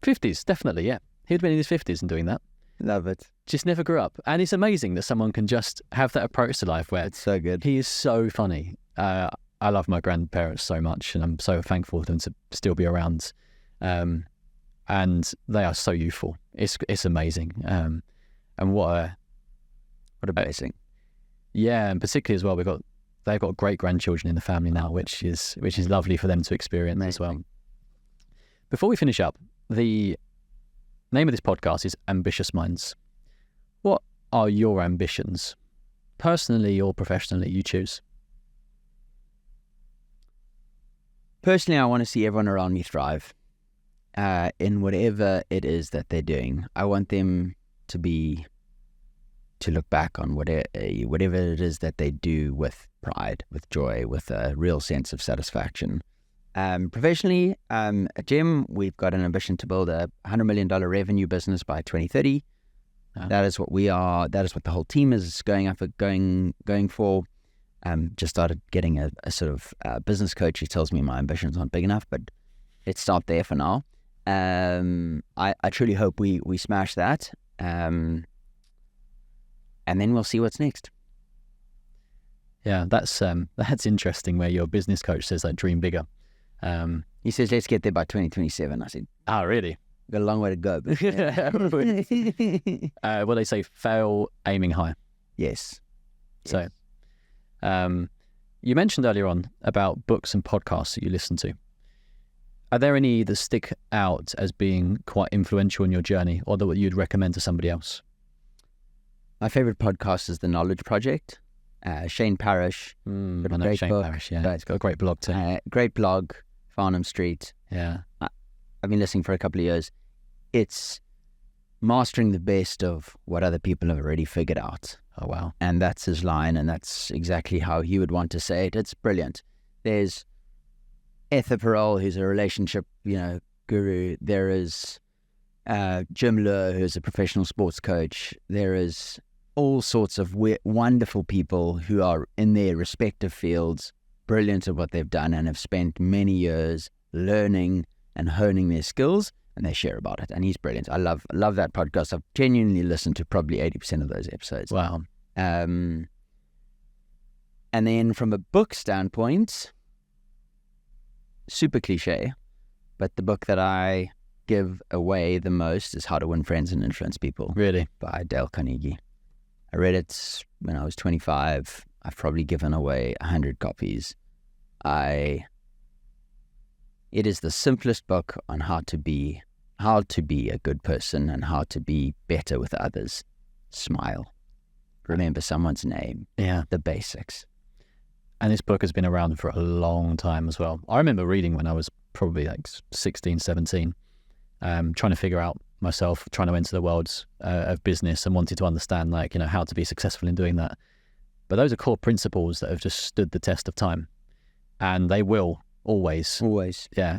50s, definitely, yeah. He'd been in his 50s and doing that. Love it. Just never grew up. And it's amazing that someone can just have that approach to life where... It's so good. He is so funny. I love my grandparents so much, and I'm so thankful for them to still be around. and they are so youthful. It's amazing. And what a blessing. Yeah, and particularly as well, they've got great grandchildren in the family now, which is lovely for them to experience as well. Before we finish up, the name of this podcast is Ambitious Minds. What are your ambitions, personally or professionally? You choose. Personally, I want to see everyone around me thrive in whatever it is that they're doing. I want them to look back on whatever it is that they do with pride, with joy, with a real sense of satisfaction. Professionally, at Gem, we've got an ambition to build a $100 million revenue business by 2030. That is what we are. That is what the whole team is going for. Just started getting a sort of business coach who tells me my ambitions aren't big enough, but let's start there for now. I truly hope we smash that. And then we'll see what's next. Yeah, that's interesting where your business coach says like dream bigger. He says, let's get there by 2027. I said, oh, really? Got a long way to go. But well, they say fail aiming high. Yes. So, you mentioned earlier on about books and podcasts that you listen to. Are there any that stick out as being quite influential in your journey, or that you'd recommend to somebody else? My favorite podcast is The Knowledge Project. Shane Parrish. I know Shane Parrish, yeah. He's got a great blog too. Great blog, Farnham Street. Yeah. I've been listening for a couple of years. It's mastering the best of what other people have already figured out. Oh, wow. And that's his line, and that's exactly how he would want to say it. It's brilliant. There's Ether Parole, who's a relationship, guru. There is Jim Lure, who's a professional sports coach. There is all sorts of wonderful people who are in their respective fields, brilliant at what they've done, and have spent many years learning and honing their skills, and they share about it. And he's brilliant. I love that podcast. I've genuinely listened to probably 80% of those episodes. Wow. And then from a book standpoint, super cliche, but the book that I give away the most is How to Win Friends and Influence People. Really? By Dale Carnegie. I read it when I was 25. I've probably given away 100 copies. It is the simplest book on how to be a good person and how to be better with others. Smile. Remember someone's name. Yeah. The basics. And this book has been around for a long time as well. I remember reading when I was probably like 16, 17, trying to figure out myself, trying to enter the world of business and wanted to understand how to be successful in doing that. But those are core principles that have just stood the test of time. And they will always,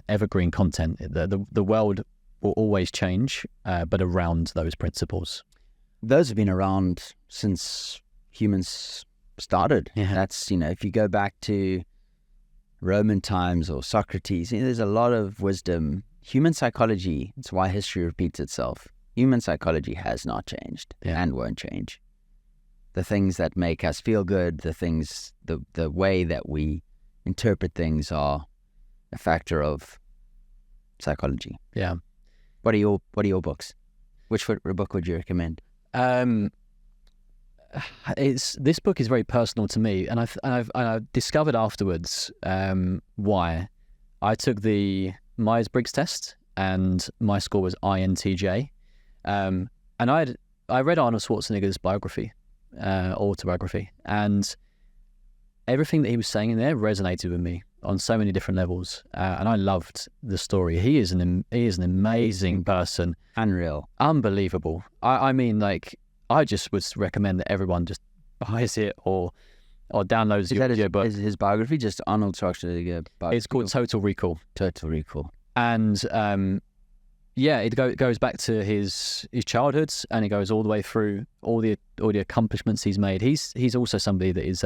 evergreen content. The world will always change, but around those principles. Those have been around since humans started. Yeah. That's, if you go back to Roman times or Socrates, there's a lot of wisdom. Human psychology, it's why history repeats itself. Human psychology has not changed and won't change. The things that make us feel good, the way that we interpret things are a factor of psychology. Yeah. What are your books? Which book would you recommend? This book is very personal to me, and I've discovered afterwards why. I took the Myers-Briggs test, and my score was INTJ. And I read Arnold Schwarzenegger's autobiography, and everything that he was saying in there resonated with me on so many different levels, and I loved the story. He is an amazing person, unreal, unbelievable. I mean, I just would recommend that everyone just buys it or downloads your book. Is his biography just Arnold Schwarzenegger? It's called Total Recall. Total Recall. And it goes back to his childhood, and it goes all the way through all the accomplishments he's made. He's also somebody that is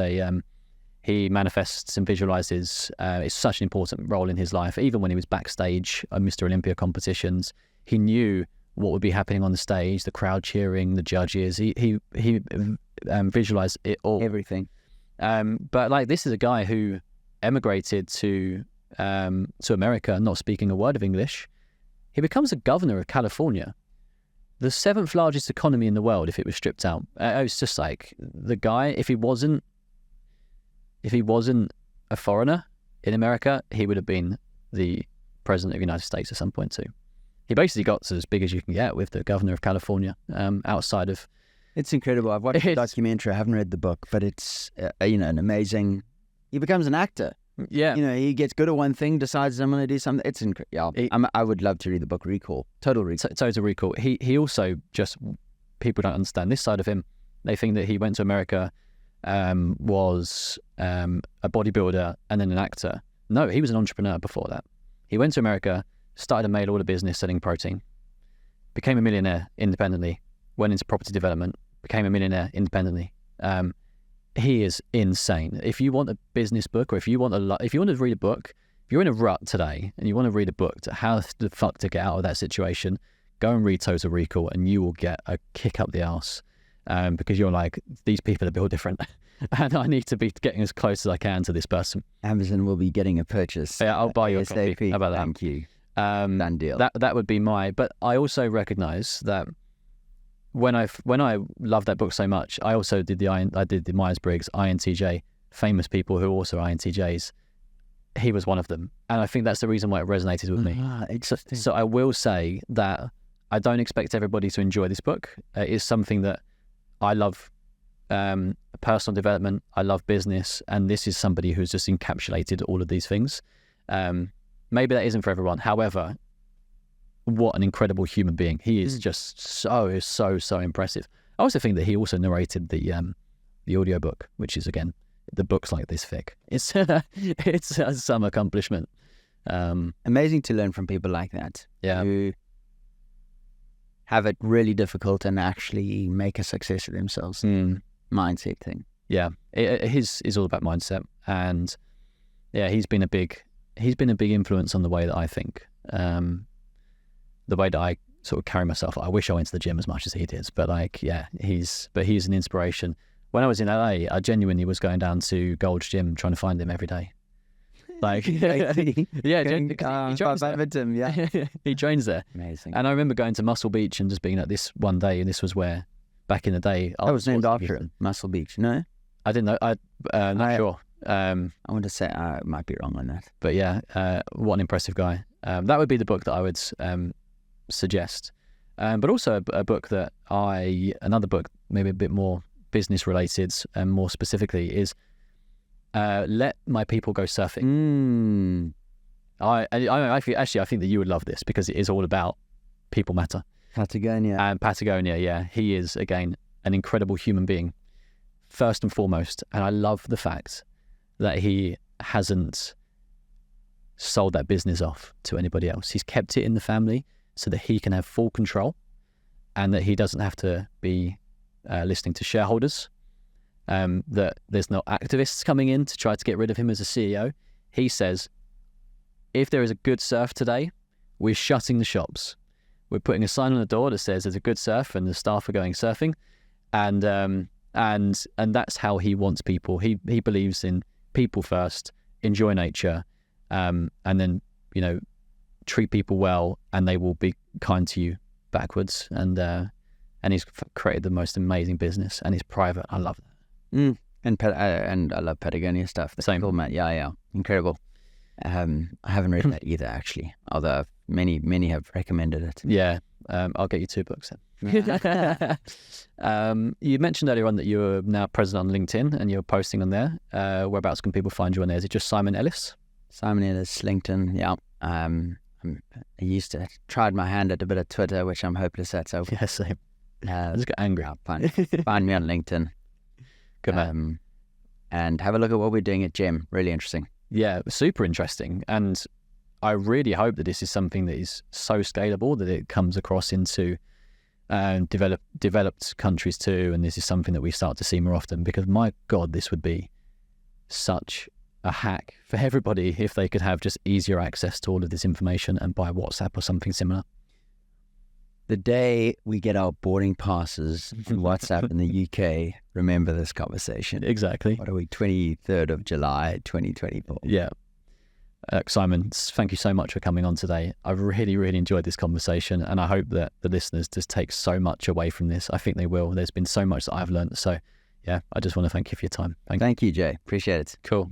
he manifests and visualizes. It's such an important role in his life. Even when he was backstage at Mr. Olympia competitions, he knew what would be happening on the stage, the crowd cheering, the judges. He visualized it all. Everything. But this is a guy who emigrated to America, not speaking a word of English, He becomes a governor of California, the 7th largest economy in the world if it was stripped out. It's just like the guy, if he wasn't a foreigner in America, he would have been the president of the United States at some point too. He basically got to as big as you can get with the governor of California, outside of... It's incredible. I've watched the documentary. I haven't read the book, but it's, an amazing... He becomes an actor. Yeah. He gets good at one thing, decides I'm going to do something. It's incredible. Yeah, I would love to read the book Recall. Total Recall. Total Recall. He also just... People don't understand this side of him. They think that he went to America, was a bodybuilder and then an actor. No, he was an entrepreneur before that. He went to America, started a mail order business selling protein, became a millionaire independently, went into property development, became a millionaire independently. He is insane. If you want a business book, or if you want to read a book, if you're in a rut today and you want to read a book to how the fuck to get out of that situation, go and read Total Recall and you will get a kick up the arse, because you're like, these people are built different. And I need to be getting as close as I can to this person. Amazon will be getting a purchase. Yeah, I'll buy you a copy. How about that? Thank you. Done deal. That would be but I also recognise that when I loved that book so much, I also did the Myers-Briggs INTJ, famous people who are also INTJs. He was one of them, and I think that's the reason why it resonated with me. Interesting. So I will say that I don't expect everybody to enjoy this book. It's something that I love. Personal development, I love business, and this is somebody who's just encapsulated all of these things. Maybe that isn't for everyone. However, what an incredible human being. He is just so impressive. I also think that he also narrated the audiobook, which is, again, the book's like this thick. It's some accomplishment. Amazing to learn from people like that. Yeah. Who have it really difficult and actually make a success of themselves. Mindset thing. Yeah, his is all about mindset, and yeah, he's been a big influence on the way that I think, the way that I sort of carry myself. I wish I went to the gym as much as he did, but he's an inspiration. When I was in LA, I genuinely was going down to Gold's Gym trying to find him every day. Like, he trains there. Amazing. And I remember going to Muscle Beach and just being at this one day, and this was where, back in the day, I was named after him, Muscle Beach. No, I didn't know. Not sure. I want to say I might be wrong on that, but yeah, what an impressive guy. That would be the book that I would suggest. But also a book that another book maybe a bit more business related, and more specifically is Let My People Go Surfing. I think that you would love this, because it is all about people matter. Patagonia. And Patagonia, yeah. He is, again, an incredible human being, first and foremost. And I love the fact that he hasn't sold that business off to anybody else. He's kept it in the family so that he can have full control, and that he doesn't have to be listening to shareholders, that there's no activists coming in to try to get rid of him as a CEO. He says, if there is a good surf today, we're shutting the shops. We're putting a sign on the door that says there's a good surf and the staff are going surfing, and that's how he wants people. He believes in people first, enjoy nature, and then treat people well, and they will be kind to you backwards. And he's created the most amazing business, and he's private. I love that. And I love Patagonia stuff. Same. Cool, man. Yeah, incredible. I haven't read that either, actually, although many have recommended it. Yeah, I'll get you 2 books then. You mentioned earlier on that you're now present on LinkedIn and you're posting on there. Whereabouts can people find you on there? Is it just Simon Ellis? Simon Ellis, LinkedIn, yeah. I used to tried my hand at a bit of Twitter, which I'm hopeless at. So yeah, same. I just got angry. Find me on LinkedIn. Good man. And have a look at what we're doing at Gem. Really interesting. Yeah, super interesting. And I really hope that this is something that is so scalable that it comes across into developed countries too. And this is something that we start to see more often, because my God, this would be such a hack for everybody if they could have just easier access to all of this information and by WhatsApp or something similar. The day we get our boarding passes on WhatsApp in the UK, remember this conversation. Exactly. What are we, 23rd of July, 2024? Yeah. Simon, thank you so much for coming on today. I've really, really enjoyed this conversation, and I hope that the listeners just take so much away from this. I think they will. There's been so much that I've learned. So, yeah, I just want to thank you for your time. Thank you, Jay. Appreciate it. Cool.